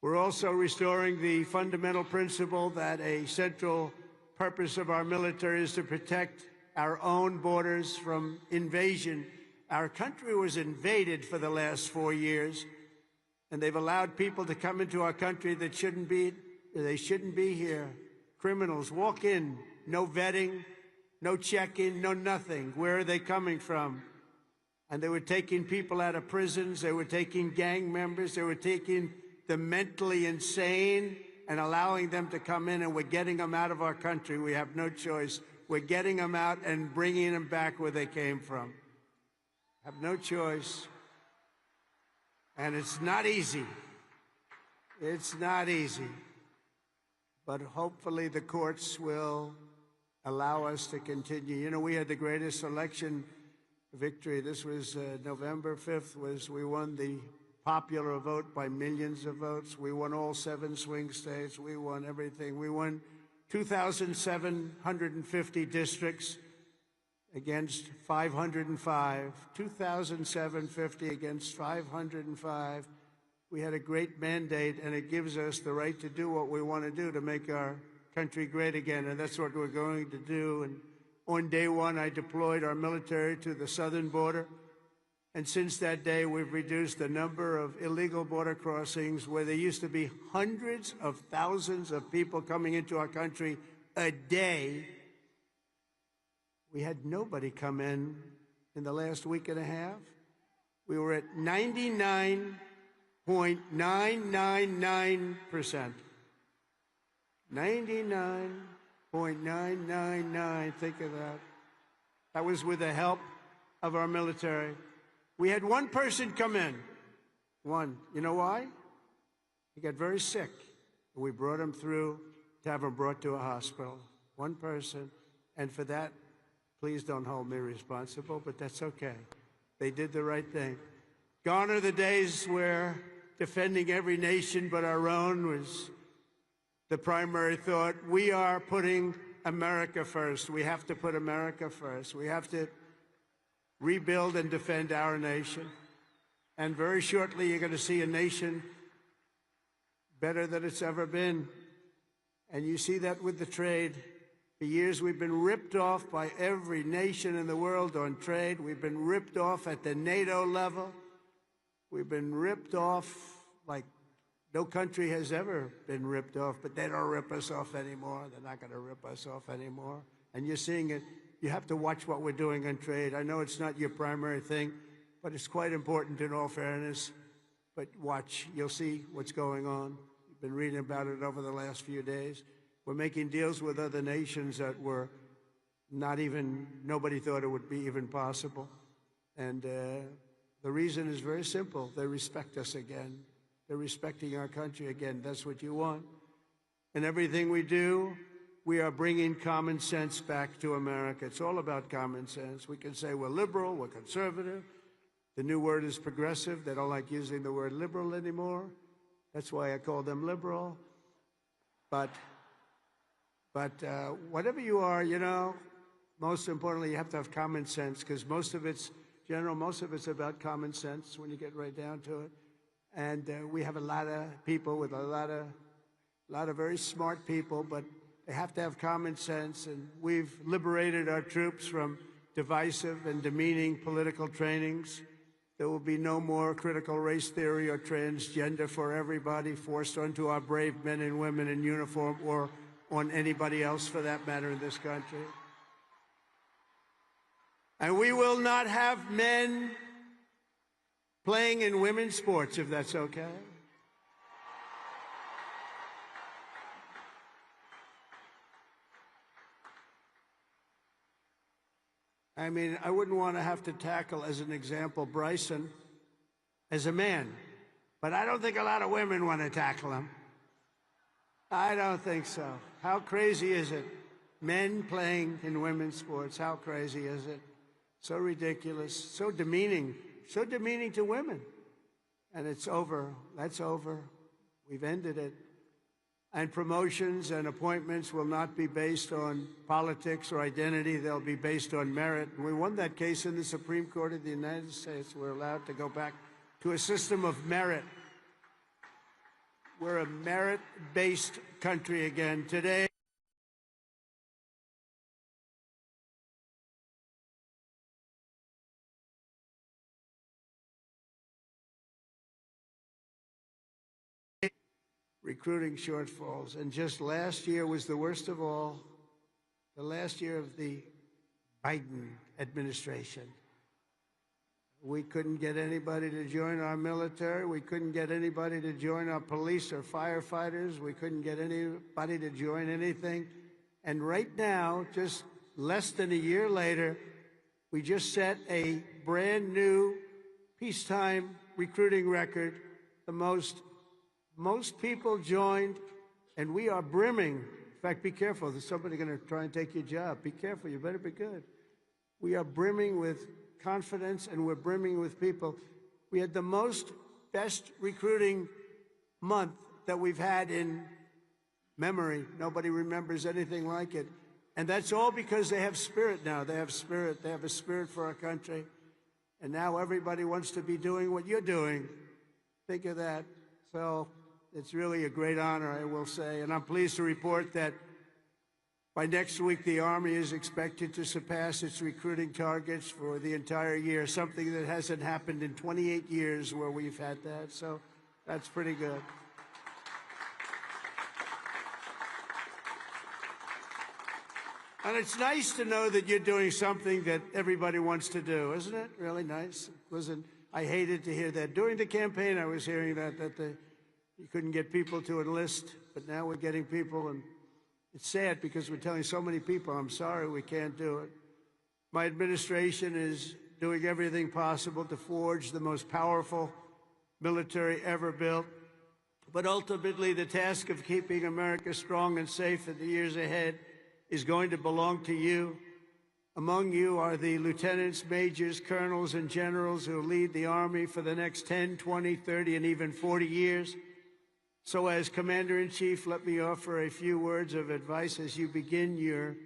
Speaker 4: We're also restoring the fundamental principle that a central purpose of our military is to protect our own borders from invasion. Our country was invaded for the last 4 years, and they've allowed people to come into our country that shouldn't be here. Criminals walk in, no vetting, no check-in, no nothing. Where are they coming from? And they were taking people out of prisons, they were taking gang members, they were taking the mentally insane and allowing them to come in, and we're getting them out of our country. We have no choice. We're getting them out and bringing them back where they came from. Have no choice. And it's not easy. It's not easy. But hopefully the courts will allow us to continue. You know, we had the greatest election victory. This was November 5th, we won the popular vote by millions of votes. We won all 7 swing states. We won everything. We won 2,750 districts against 505. 2,750 against 505. We had a great mandate, and it gives us the right to do what we want to do to make our country great again, and that's what we're going to do. And on day one, I deployed our military to the southern border. And since that day, we've reduced the number of illegal border crossings where there used to be hundreds of thousands of people coming into our country a day. We had nobody come in the last week and a half. We were at 99.999%. 99.999, think of that. That was with the help of our military. We had one person come in. One. You know why? He got very sick. And we brought him through to have him brought to a hospital. One person. And for that, please don't hold me responsible, but that's okay. They did the right thing. Gone are the days where defending every nation but our own was the primary thought. We are putting America first. We have to put America first. We have to rebuild and defend our nation. And very shortly, you're going to see a nation better than it's ever been. And you see that with the trade. For years, we've been ripped off by every nation in the world on trade. We've been ripped off at the NATO level. We've been ripped off like no country has ever been ripped off, but they don't rip us off anymore. They're not going to rip us off anymore. And you're seeing it. You have to watch what we're doing on trade. I know it's not your primary thing, but it's quite important in all fairness. But watch. You'll see what's going on. You've been reading about it over the last few days. We're making deals with other nations that were nobody thought it would be even possible. And the reason is very simple. They respect us again. They're respecting our country again. That's what you want. And everything we do, we are bringing common sense back to America. It's all about common sense. We can say we're liberal, we're conservative. The new word is progressive. They don't like using the word liberal anymore. That's why I call them liberal. But whatever you are, you know, most importantly, you have to have common sense, because most of it's about common sense when you get right down to it. And we have a lot of people with a lot of very smart people, but they have to have common sense. And we've liberated our troops from divisive and demeaning political trainings. There will be no more critical race theory or transgender for everybody forced onto our brave men and women in uniform, or on anybody else for that matter in this country. And we will not have men playing in women's sports, if that's okay. I mean, I wouldn't want to have to tackle, as an example, Bryson as a man. But I don't think a lot of women want to tackle him. I don't think so. How crazy is it? Men playing in women's sports, how crazy is it? So ridiculous, so demeaning to women. And it's over. That's over. We've ended it. And promotions and appointments will not be based on politics or identity. They'll be based on merit. We won that case in the Supreme Court of the United States. We're allowed to go back to a system of merit. We're a merit-based country again. Today, recruiting shortfalls. And just last year was the worst of all, the last year of the Biden administration. We couldn't get anybody to join our military. We couldn't get anybody to join our police or firefighters. We couldn't get anybody to join anything. And right now, just less than a year later, we just set a brand new peacetime recruiting record. The most people joined, and we are brimming. In fact, be careful. There's somebody going to try and take your job. Be careful. You better be good. We are brimming with confidence, and we're brimming with people. We had the best recruiting month that we've had in memory. Nobody remembers anything like it. And that's all because they have spirit now. They have spirit. They have a spirit for our country. And now everybody wants to be doing what you're doing. Think of that. So it's really a great honor, I will say. And I'm pleased to report that by next week, the Army is expected to surpass its recruiting targets for the entire year, something that hasn't happened in 28 years where we've had that. So that's pretty good. And it's nice to know that you're doing something that everybody wants to do, isn't it? Really nice. I hated to hear that. During the campaign, I was hearing that you couldn't get people to enlist, but now we're getting people, and it's sad because we're telling so many people, I'm sorry, we can't do it. My administration is doing everything possible to forge the most powerful military ever built. But ultimately, the task of keeping America strong and safe in the years ahead is going to belong to you. Among you are the lieutenants, majors, colonels, and generals who lead the Army for the next 10, 20, 30, and even 40 years. So as Commander-in-Chief, let me offer a few words of advice as you begin your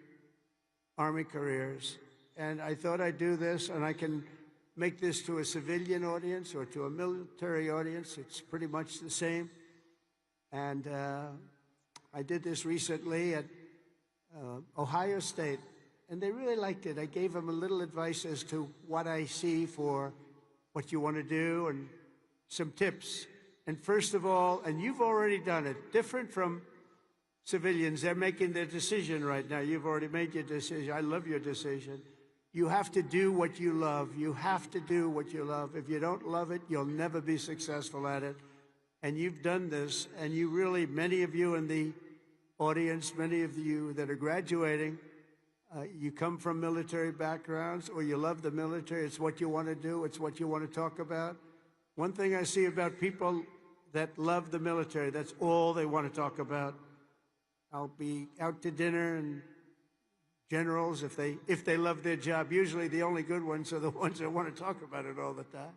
Speaker 4: Army careers. And I thought I'd do this, and I can make this to a civilian audience or to a military audience. It's pretty much the same. And I did this recently at Ohio State, and they really liked it. I gave them a little advice as to what I see for what you want to do and some tips. And first of all, and you've already done it, different from civilians, they're making their decision right now. You've already made your decision. I love your decision. You have to do what you love. You have to do what you love. If you don't love it, you'll never be successful at it. And you've done this, and you really, many of you in the audience, many of you that are graduating, you come from military backgrounds or you love the military. It's what you want to do. It's what you want to talk about. One thing I see about people that love the military, that's all they want to talk about. I'll be out to dinner, and generals, if they love their job, usually the only good ones are the ones that want to talk about it all the time.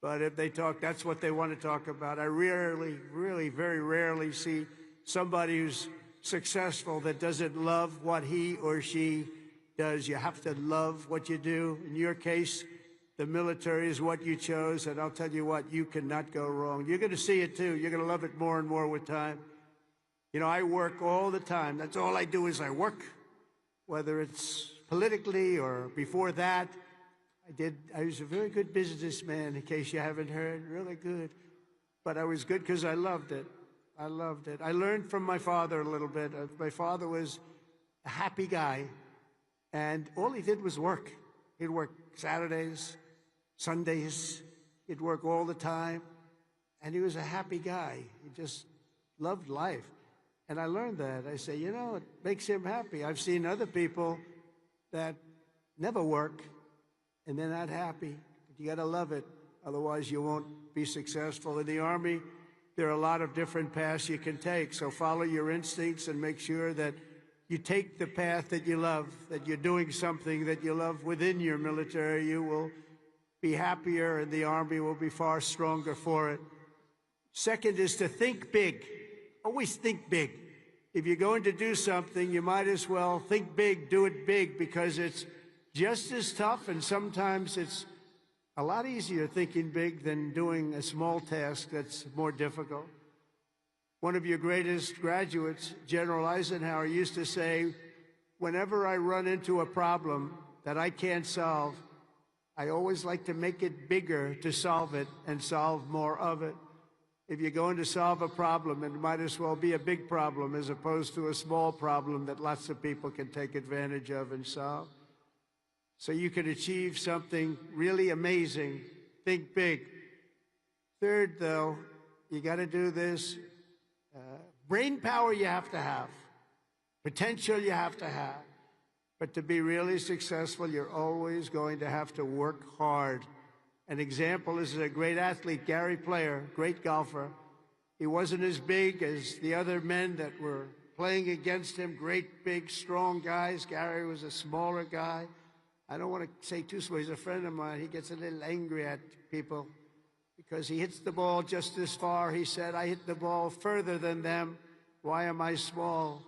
Speaker 4: But if they talk, that's what they want to talk about. I really, very rarely see somebody who's successful that doesn't love what he or she does. You have to love what you do. In your case, the military is what you chose, and I'll tell you what, you cannot go wrong. You're going to see it too. You're going to love it more and more with time. You know, I work all the time. That's all I do is I work, whether it's politically or before that. I was a very good businessman, in case you haven't heard, really good. But I was good because I loved it. I loved it. I learned from my father a little bit. My father was a happy guy, and all he did was work. He'd work Saturdays, Sundays. He'd work all the time, and he was a happy guy. He just loved life. And I learned that. I say, you know, it makes him happy. I've seen other people that never work, and they're not happy. But you got to love it. Otherwise, you won't be successful. In the Army, there are a lot of different paths you can take. So follow your instincts and make sure that you take the path that you love, that you're doing something that you love within your military. You will be happier, and the Army will be far stronger for it. Second is to think big. always think big. If you're going to do something, you might as well think big, do it big, because it's just as tough, and sometimes it's a lot easier thinking big than doing a small task that's more difficult. One of your greatest graduates, General Eisenhower, used to say, whenever I run into a problem that I can't solve, I always like to make it bigger to solve it and solve more of it. If you're going to solve a problem, it might as well be a big problem as opposed to a small problem that lots of people can take advantage of and solve. So you can achieve something really amazing. Think big. Third, though, you got to do this. Brain power you have to have. Potential you have to have. But to be really successful, you're always going to have to work hard. An example is a great athlete, Gary Player, great golfer. He wasn't as big as the other men that were playing against him, great, big, strong guys. Gary was a smaller guy. I don't want to say too small. He's a friend of mine. He gets a little angry at people because he hits the ball just as far. He said, I hit the ball further than them. Why am I small?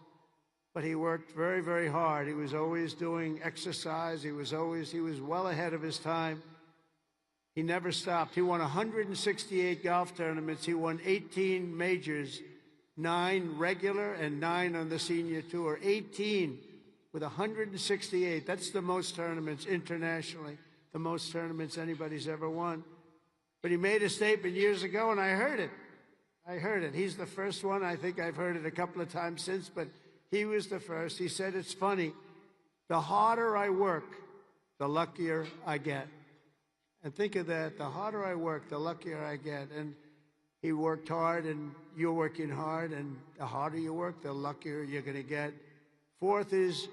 Speaker 4: But he worked very, very hard. He was always doing exercise. He was well ahead of his time. He never stopped. He won 168 golf tournaments. He won 18 majors, 9 regular and 9 on the senior tour. 18 with 168. That's the most tournaments internationally, the most tournaments anybody's ever won. But he made a statement years ago, and I heard it. He's the first one. I think I've heard it a couple of times since, but he was the first. He said, it's funny. The harder I work, the luckier I get. And think of that. The harder I work, the luckier I get. And he worked hard, and you're working hard, and the harder you work, the luckier you're going to get. Fourth is,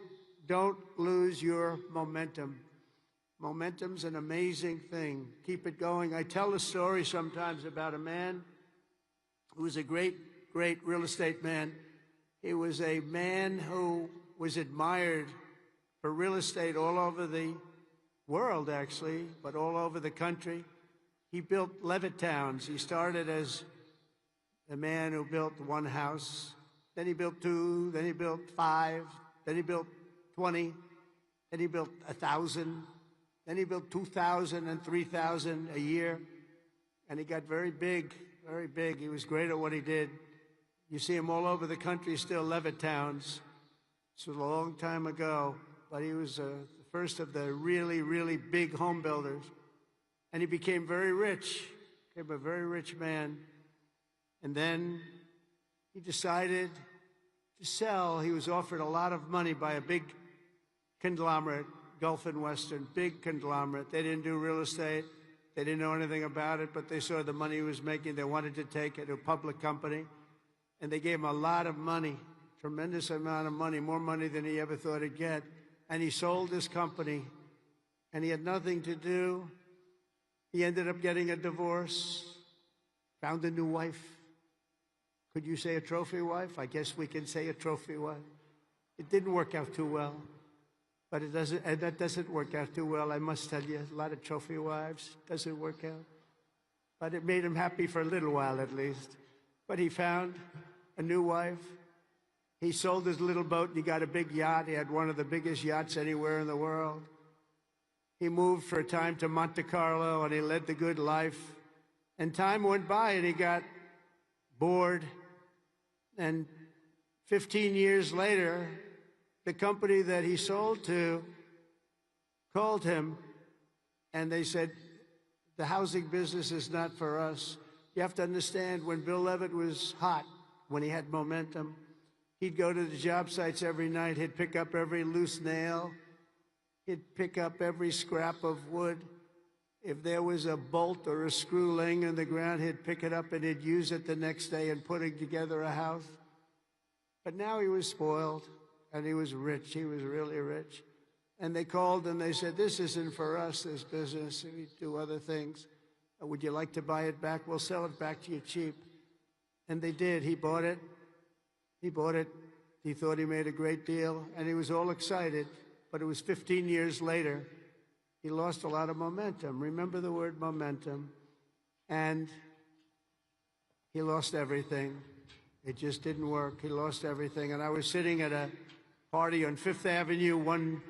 Speaker 4: don't lose your momentum. Momentum's an amazing thing. Keep it going. I tell a story sometimes about a man who was a great, great real estate man. He was a man who was admired for real estate all over the world, actually, but all over the country. He built Levittowns. He started as a man who built one house. Then he built 2, then he built 5, then he built 20, then he built 1,000, then he built 2,000 and 3,000 a year. And he got very big, very big. He was great at what he did. You see him all over the country still, Levittowns. This was a long time ago, but he was the first of the really, really big home builders. And he became very rich, became a very rich man. And then he decided to sell. He was offered a lot of money by a big conglomerate, Gulf and Western, big conglomerate. They didn't do real estate. They didn't know anything about it, but they saw the money he was making. They wanted to take it to a public company. And they gave him a lot of money, tremendous amount of money, more money than he ever thought he'd get. And he sold his company, and he had nothing to do. He ended up getting a divorce, found a new wife. Could you say a trophy wife? I guess we can say a trophy wife. It didn't work out too well, but that doesn't work out too well, I must tell you. A lot of trophy wives, doesn't work out. But it made him happy for a little while at least. But he found a new wife. He sold his little boat and he got a big yacht. He had one of the biggest yachts anywhere in the world. He moved for a time to Monte Carlo and he led the good life. And time went by and he got bored. And 15 years later, the company that he sold to called him and they said, the housing business is not for us. You have to understand, when Bill Levitt was hot, when he had momentum, he'd go to the job sites every night. He'd pick up every loose nail. He'd pick up every scrap of wood. If there was a bolt or a screw laying on the ground, he'd pick it up and he'd use it the next day in putting together a house. But now he was spoiled and he was rich. He was really rich. And they called and they said, this isn't for us, this business. We do other things. Would you like to buy it back? We'll sell it back to you cheap. And they did. He bought it. He bought it. He thought he made a great deal, and he was all excited. But it was 15 years later. He lost a lot of momentum. Remember the word momentum. And he lost everything. It just didn't work. He lost everything. And I was sitting at a party on Fifth Avenue one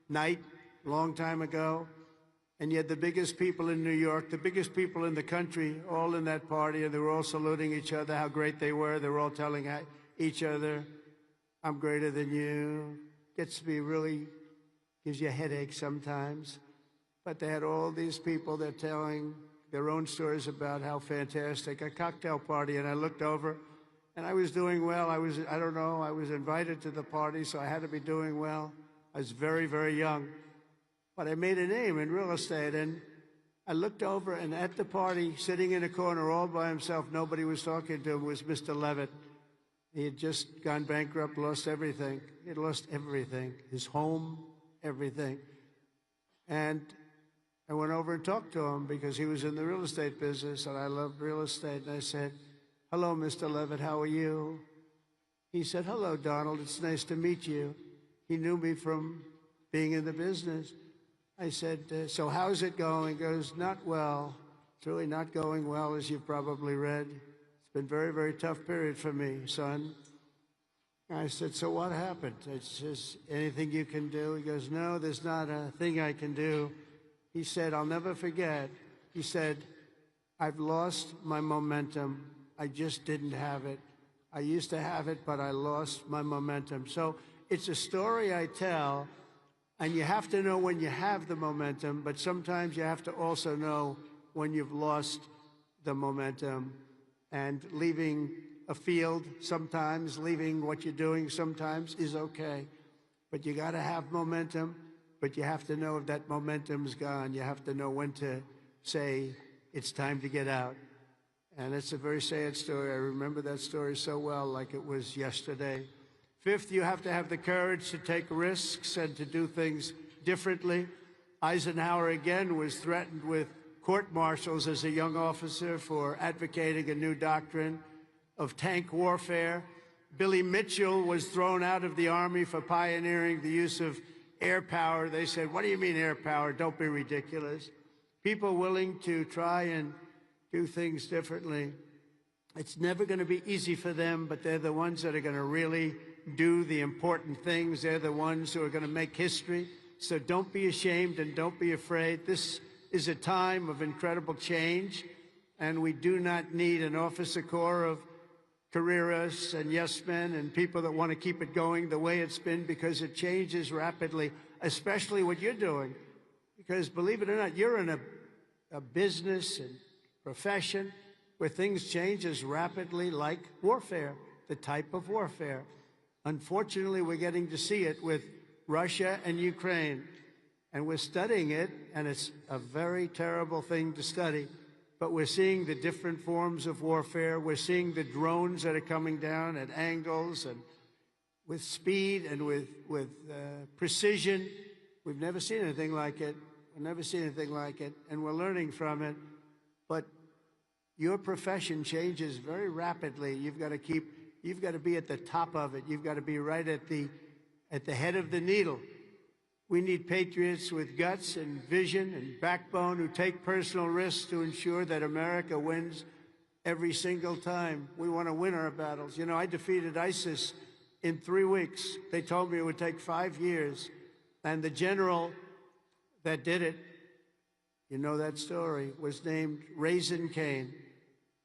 Speaker 4: night, a long time ago, and you had the biggest people in New York, the biggest people in the country, all in that party, and they were all saluting each other, how great they were. They were all telling each other, I'm greater than you. Gets to be really, gives you a headache sometimes. But they had all these people that telling their own stories about how fantastic, a cocktail party, and I looked over, and I was doing well. I was invited to the party, so I had to be doing well. I was very, very young. But I made a name in real estate, and I looked over, and at the party, sitting in a corner all by himself, nobody was talking to him, was Mr. Levitt. He had just gone bankrupt, lost everything. He had lost everything, his home, everything. And I went over and talked to him because he was in the real estate business, and I loved real estate. And I said, hello, Mr. Levitt, how are you? He said, hello, Donald, it's nice to meet you. He knew me from being in the business. I said, so how's it going? He goes, not well. It's really not going well, as you've probably read. It's been a very, very tough period for me, son. I said, so what happened? It's just anything you can do? He goes, no, there's not a thing I can do. He said, I'll never forget. He said, I've lost my momentum. I just didn't have it. I used to have it, but I lost my momentum. So it's a story I tell, and you have to know when you have the momentum, but sometimes you have to also know when you've lost the momentum. And leaving a field sometimes, leaving what you're doing sometimes is okay. But you got to have momentum, but you have to know if that momentum's gone. You have to know when to say it's time to get out. And it's a very sad story. I remember that story so well, like it was yesterday. Fifth, you have to have the courage to take risks and to do things differently. Eisenhower, again, was threatened with court-martials as a young officer for advocating a new doctrine of tank warfare. Billy Mitchell was thrown out of the Army for pioneering the use of air power. They said, what do you mean air power? Don't be ridiculous. People willing to try and do things differently. It's never going to be easy for them, but they're the ones that are going to really do the important things. They're the ones who are going to make history. So don't be ashamed and don't be afraid. This is a time of incredible change, and we do not need an officer corps of careerists and yes men and people that want to keep it going the way it's been, because it changes rapidly, especially what you're doing. Because believe it or not, you're in a business and profession where things change as rapidly like warfare, the type of warfare. Unfortunately, we're getting to see it with Russia and Ukraine, and we're studying it, and it's a very terrible thing to study, but we're seeing the different forms of warfare. We're seeing the drones that are coming down at angles and with speed and with precision. We've never seen anything like it. We've never seen anything like it, and we're learning from it. But your profession changes very rapidly. You've got to be at the top of it. You've got to be right at the head of the needle. We need patriots with guts and vision and backbone who take personal risks to ensure that America wins every single time. We want to win our battles. You know, I defeated ISIS in 3 weeks. They told me it would take 5 years. And the general that did it, you know that story, was named Raisin Cane.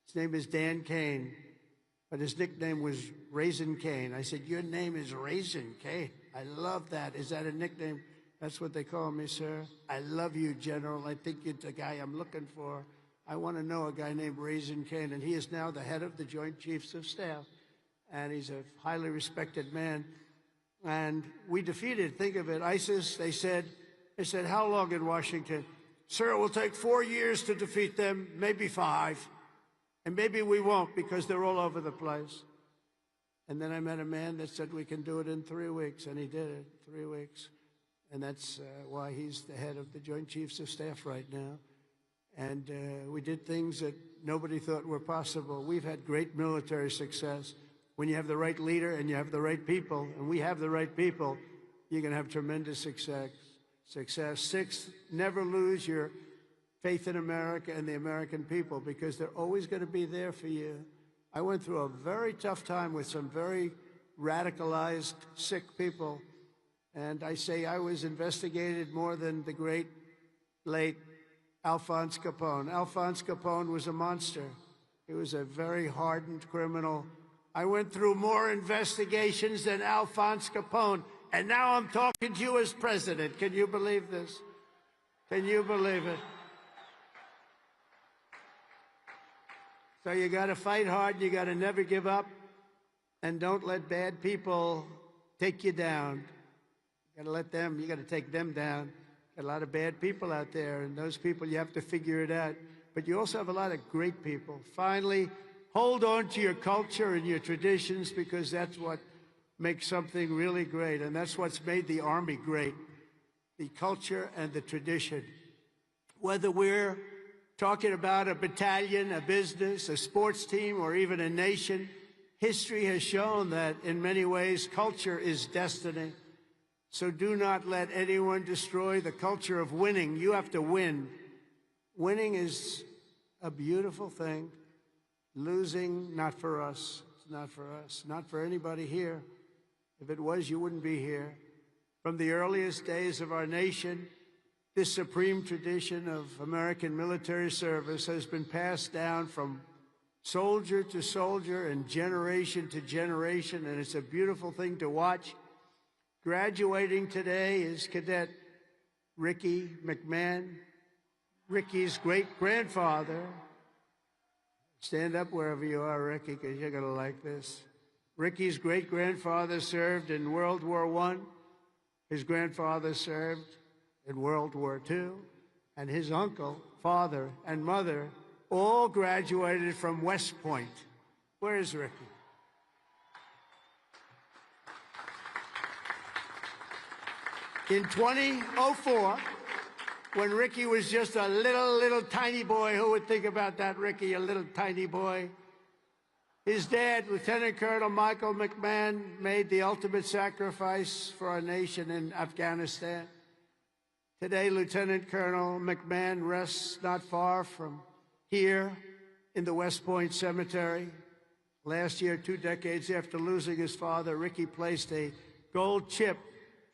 Speaker 4: His name is Dan Cane, but his nickname was Raisin Cane. I said, your name is Raisin Cane. I love that. Is that a nickname? That's what they call me, sir. I love you, General. I think you're the guy I'm looking for. I want to know a guy named Raisin Cane, and he is now the head of the Joint Chiefs of Staff, and he's a highly respected man. And we defeated, think of it, ISIS. They said, how long in Washington? Sir, it will take 4 years to defeat them, maybe 5. And maybe we won't, because they're all over the place. And then I met a man that said we can do it in 3 weeks, and he did it, 3 weeks. And that's why he's the head of the Joint Chiefs of Staff right now. And we did things that nobody thought were possible. We've had great military success. When you have the right leader and you have the right people, and we have the right people, you're going to have tremendous success. 6th, never lose your faith in America and the American people, because they're always going to be there for you. I went through a very tough time with some very radicalized, sick people. And I say I was investigated more than the great, late Alphonse Capone. Alphonse Capone was a monster. He was a very hardened criminal. I went through more investigations than Alphonse Capone, and now I'm talking to you as president. Can you believe this? Can you believe it? So you got to fight hard. You got to never give up, and don't let bad people take you down. You got to let them. You got to take them down. Got a lot of bad people out there, and those people you have to figure it out. But you also have a lot of great people. Finally, hold on to your culture and your traditions, because that's what makes something really great, and that's what's made the Army great, the culture and the tradition. Whether we're talking about a battalion, a business, a sports team, or even a nation, history has shown that in many ways culture is destiny. So do not let anyone destroy the culture of winning. You have to win. Winning is a beautiful thing. Losing, not for us. It's not for us. Not for anybody here. If it was, you wouldn't be here. From the earliest days of our nation, this supreme tradition of American military service has been passed down from soldier to soldier and generation to generation, and it's a beautiful thing to watch. Graduating today is Cadet Ricky McMahon, Ricky's great-grandfather. Stand up wherever you are, Ricky, because you're going to like this. Ricky's great-grandfather served in World War I. His grandfather served in World War II. And his uncle, father, and mother all graduated from West Point. Where is Ricky? In 2004, when Ricky was just a little tiny boy, who would think about that, Ricky, a little tiny boy? His dad, Lieutenant Colonel Michael McMahon, made the ultimate sacrifice for our nation in Afghanistan. Today, Lieutenant Colonel McMahon rests not far from here in the West Point Cemetery. Last year, 2 decades after losing his father, Ricky placed a gold chip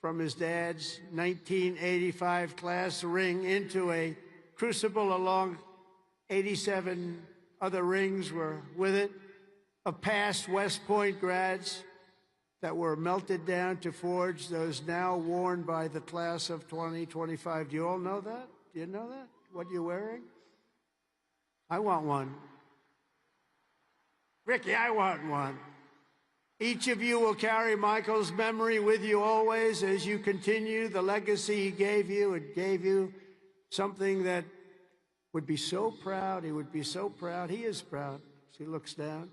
Speaker 4: from his dad's 1985 class ring into a crucible along 87 other rings were with it, of past West Point grads that were melted down to forge those now worn by the class of 2025. Do you all know that? Do you know that? What you're wearing? I want one. Ricky, I want one. Each of you will carry Michael's memory with you always as you continue the legacy he gave you. It gave you something that would be so proud. He would be so proud. He is proud as he looks down.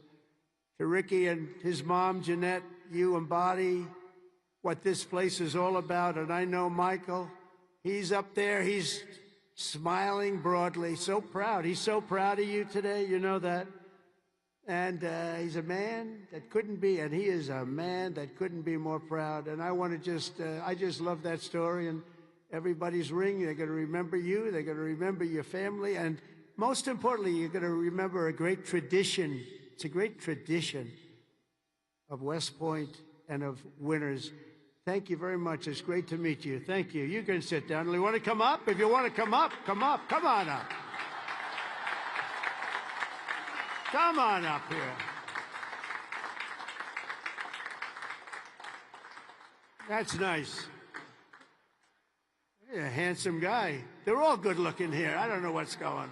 Speaker 4: To Ricky and his mom, Jeanette, you embody what this place is all about. And I know Michael, he's up there. He's smiling broadly, so proud. He's so proud of you today. You know that. And he's a man that couldn't be, and he is a man that couldn't be more proud. And I want to I just love that story. And everybody's ring, they're going to remember you. They're going to remember your family. And most importantly, you're going to remember a great tradition. It's a great tradition of West Point and of winners. Thank you very much. It's great to meet you. Thank you. You can sit down. You want to come up? If you want to come up, come up. Come on up. Come on up here. That's nice. You're a handsome guy. They're all good looking here. I don't know what's going on.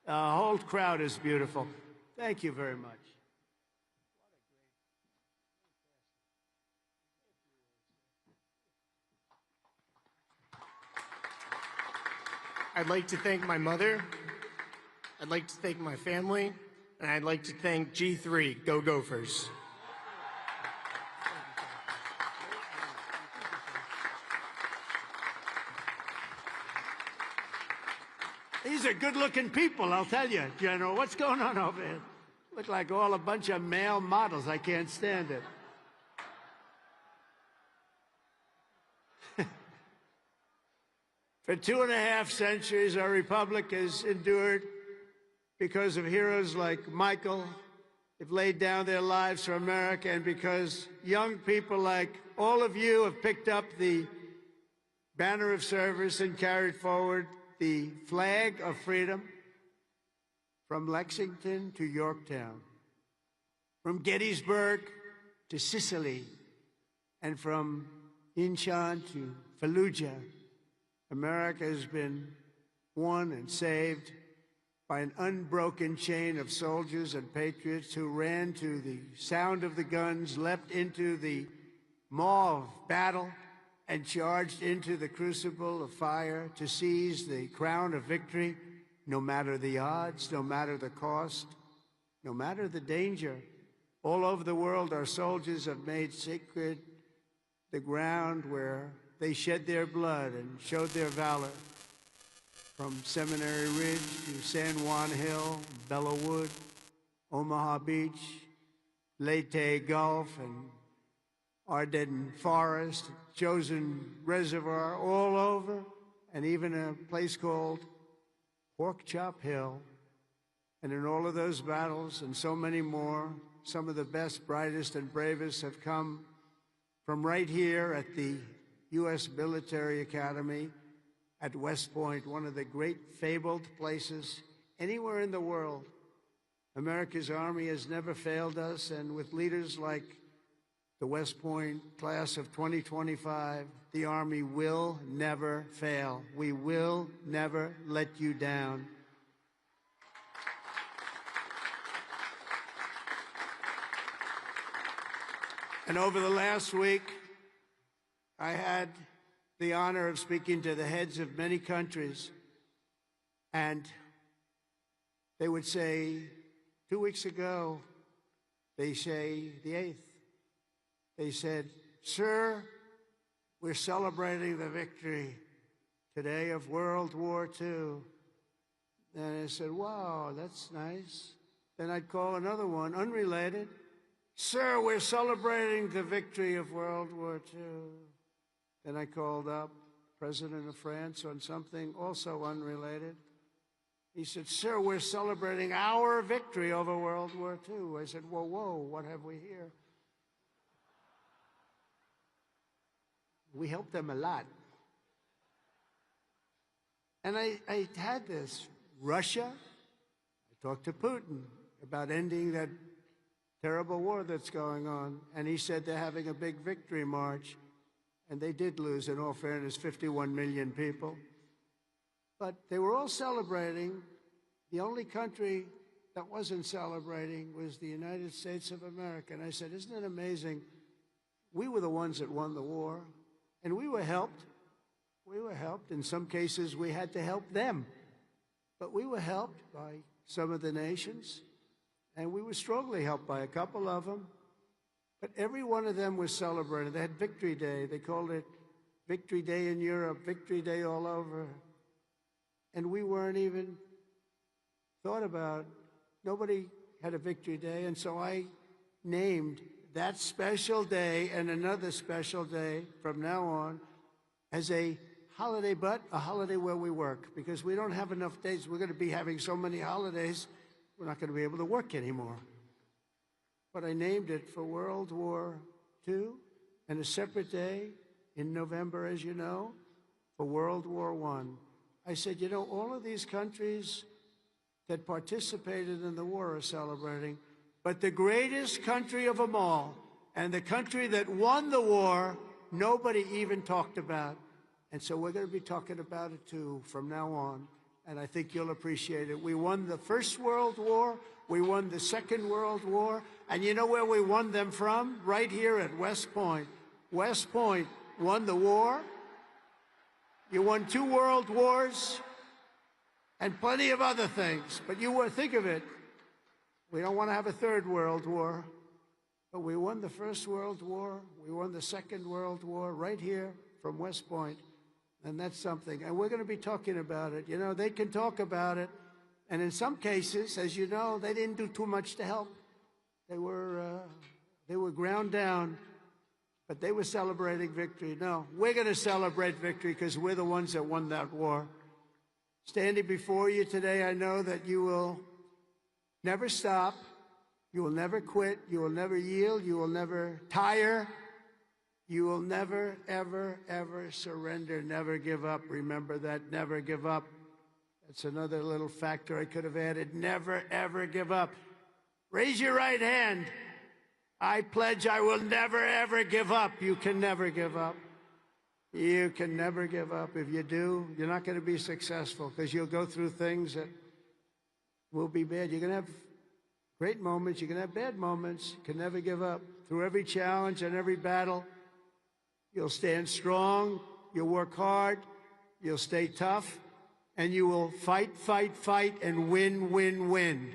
Speaker 4: The whole crowd is beautiful. Thank you very much.
Speaker 7: I'd like to thank my mother. I'd like to thank my family. And I'd like to thank G3, Go Gophers.
Speaker 4: These are good-looking people, I'll tell you, General. What's going on over here? Look like all a bunch of male models. I can't stand it. For 2.5 centuries, our republic has endured because of heroes like Michael, They've laid down their lives for America, and because young people like all of you have picked up the banner of service and carried forward the flag of freedom from Lexington to Yorktown, from Gettysburg to Sicily, and from Incheon to Fallujah, America has been won and saved by an unbroken chain of soldiers and patriots who ran to the sound of the guns, leapt into the maw of battle, and charged into the crucible of fire to seize the crown of victory, no matter the odds, no matter the cost, no matter the danger. All over the world, our soldiers have made sacred the ground where they shed their blood and showed their valor. From Seminary Ridge to San Juan Hill, Belleau Wood, Omaha Beach, Leyte Gulf, and Ardennes Forest, Chosin Reservoir, all over, and even a place called Pork Chop Hill. And in all of those battles and so many more, some of the best, brightest, and bravest have come from right here at the U.S. Military Academy at West Point, one of the great fabled places anywhere in the world. America's Army has never failed us, and with leaders like the West Point class of 2025, the Army will never fail. We will never let you down. And over the last week, I had the honor of speaking to the heads of many countries, and they would say, 2 weeks ago, they say the 8th, they said, "Sir, we're celebrating the victory today of World War II." And I said, "Wow, that's nice." Then I'd call another one, unrelated. "Sir, we're celebrating the victory of World War II." Then I called up President of France on something also unrelated. He said, "Sir, we're celebrating our victory over World War II." I said, "Whoa, whoa, what have we here?" We helped them a lot. And I had this. Russia, I talked to Putin about ending that terrible war that's going on, and he said they're having a big victory march. And they did lose, in all fairness, 51 million people. But they were all celebrating. The only country that wasn't celebrating was the United States of America. And I said, "Isn't it amazing? We were the ones that won the war, and we were helped. We were helped. In some cases, we had to help them. But we were helped by some of the nations, and we were strongly helped by a couple of them. But every one of them was celebrated. They had Victory Day. They called it Victory Day in Europe, Victory Day all over. And we weren't even thought about. Nobody had a Victory Day. And so I named that special day and another special day from now on as a holiday, but a holiday where we work, because we don't have enough days. We're going to be having so many holidays, we're not going to be able to work anymore. But I named it for World War II, and a separate day in November, as you know, for World War I. I said, you know, all of these countries that participated in the war are celebrating, but the greatest country of them all, and the country that won the war, nobody even talked about. And so we're going to be talking about it, too, from now on. And I think you'll appreciate it. We won the First World War. We won the Second World War. And you know where we won them from? Right here at West Point. West Point won the war. You won 2 world wars and plenty of other things. But think of it. We don't want to have a 3rd World War. But we won the First World War. We won the Second World War right here from West Point. And that's something. And we're going to be talking about it. You know, they can talk about it. And in some cases, as you know, they didn't do too much to help. They were ground down, but they were celebrating victory. No, we're going to celebrate victory because we're the ones that won that war. Standing before you today, I know that you will never stop You will never quit. You will never yield. You will never tire. You will never, ever, ever surrender. Never give up. Remember that. Never give up. That's another little factor I could have added. Never, ever give up. Raise your right hand. I pledge I will never, ever give up. You can never give up. You can never give up. If you do, you're not going to be successful because you'll go through things that will be bad. You're going to have great moments. You're going to have bad moments. You can never give up. Through every challenge and every battle, you'll stand strong. You'll work hard. You'll stay tough. And you will fight, fight, fight, and win, win, win.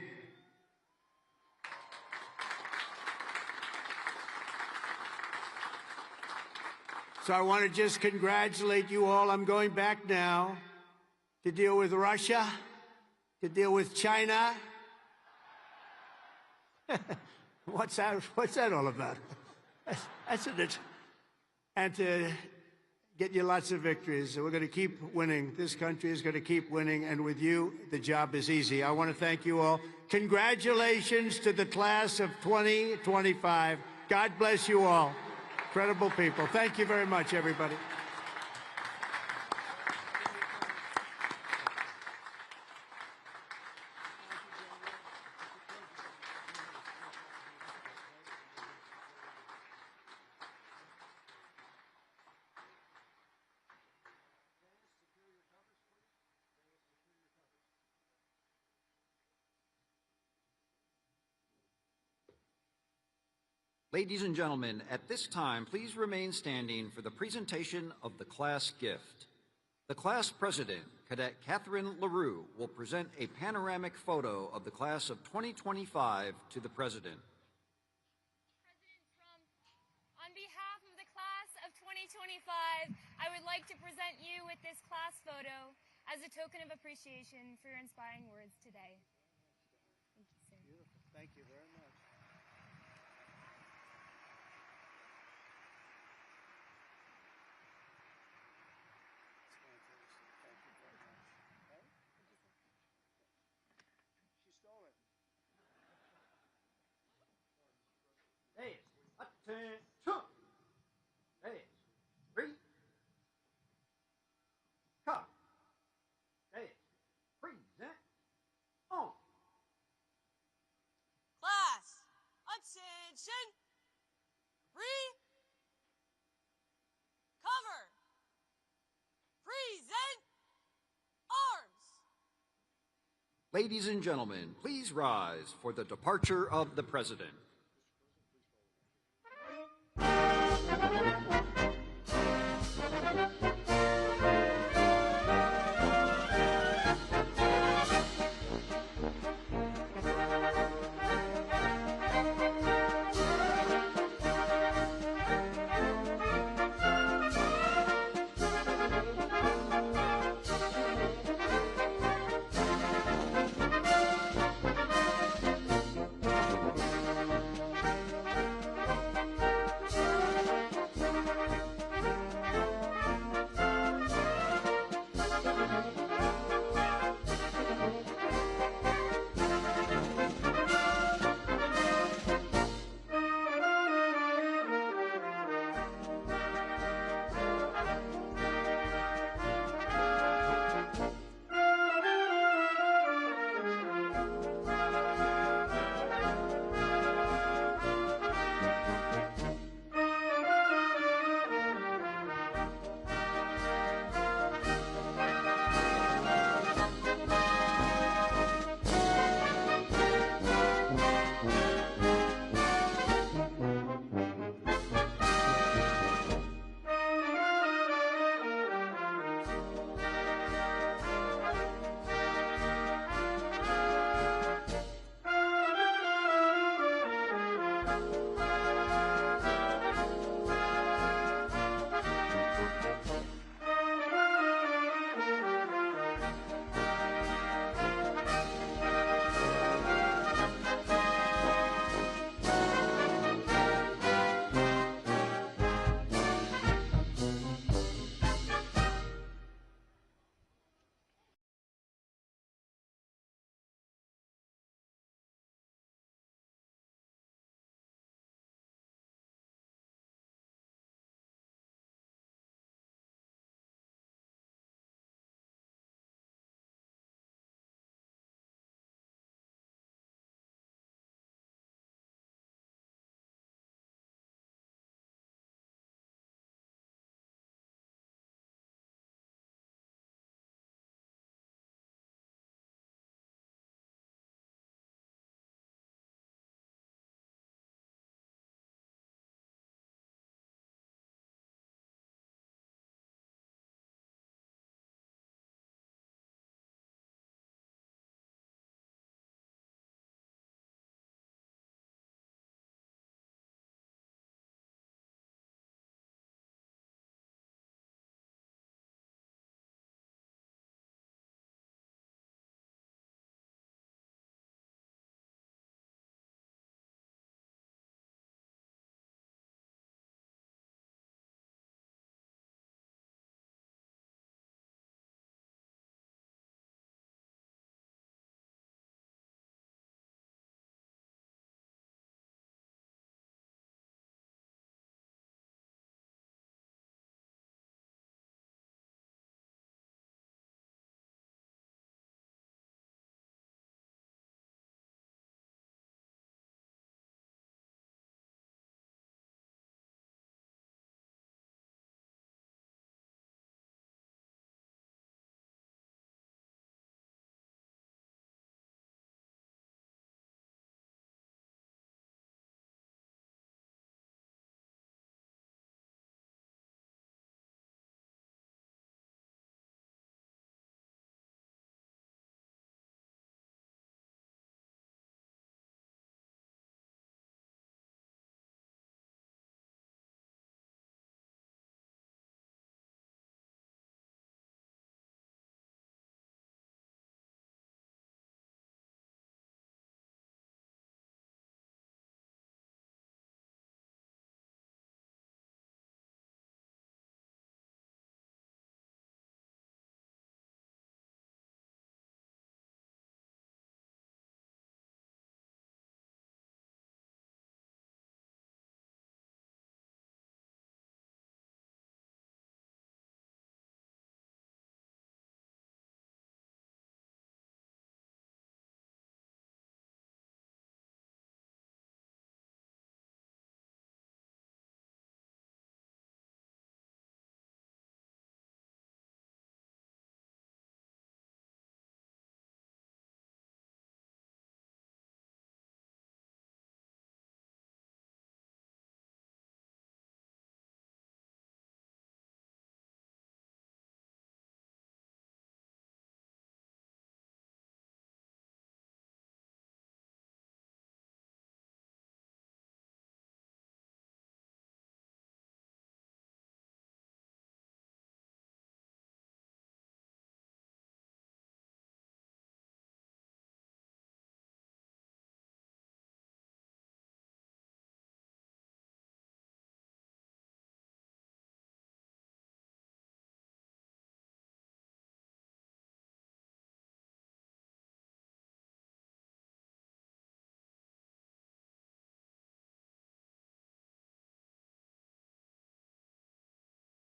Speaker 4: So I want to just congratulate you all. I'm going back now to deal with Russia, to deal with China. What's that all about? And to get you lots of victories. We're going to keep winning. This country is going to keep winning, and with you, the job is easy. I want to thank you all. Congratulations to the class of 2025. God bless you all. Incredible people. Thank you very much, everybody.
Speaker 1: Ladies and gentlemen, at this time, please remain standing for the presentation of the class gift. The class president, Cadet Catherine LaRue, will present a panoramic photo of the class of 2025 to the president.
Speaker 8: On behalf of the class of 2025, I would like to present you with this class photo as a token of appreciation for your inspiring words today. Thank you, sir.
Speaker 4: Beautiful. Thank you very much.
Speaker 1: Hey, attention! Hey, three, cut. Hey, present, on.
Speaker 9: Class, attention, cover, present, arms.
Speaker 1: Ladies and gentlemen, please rise for the departure of the president.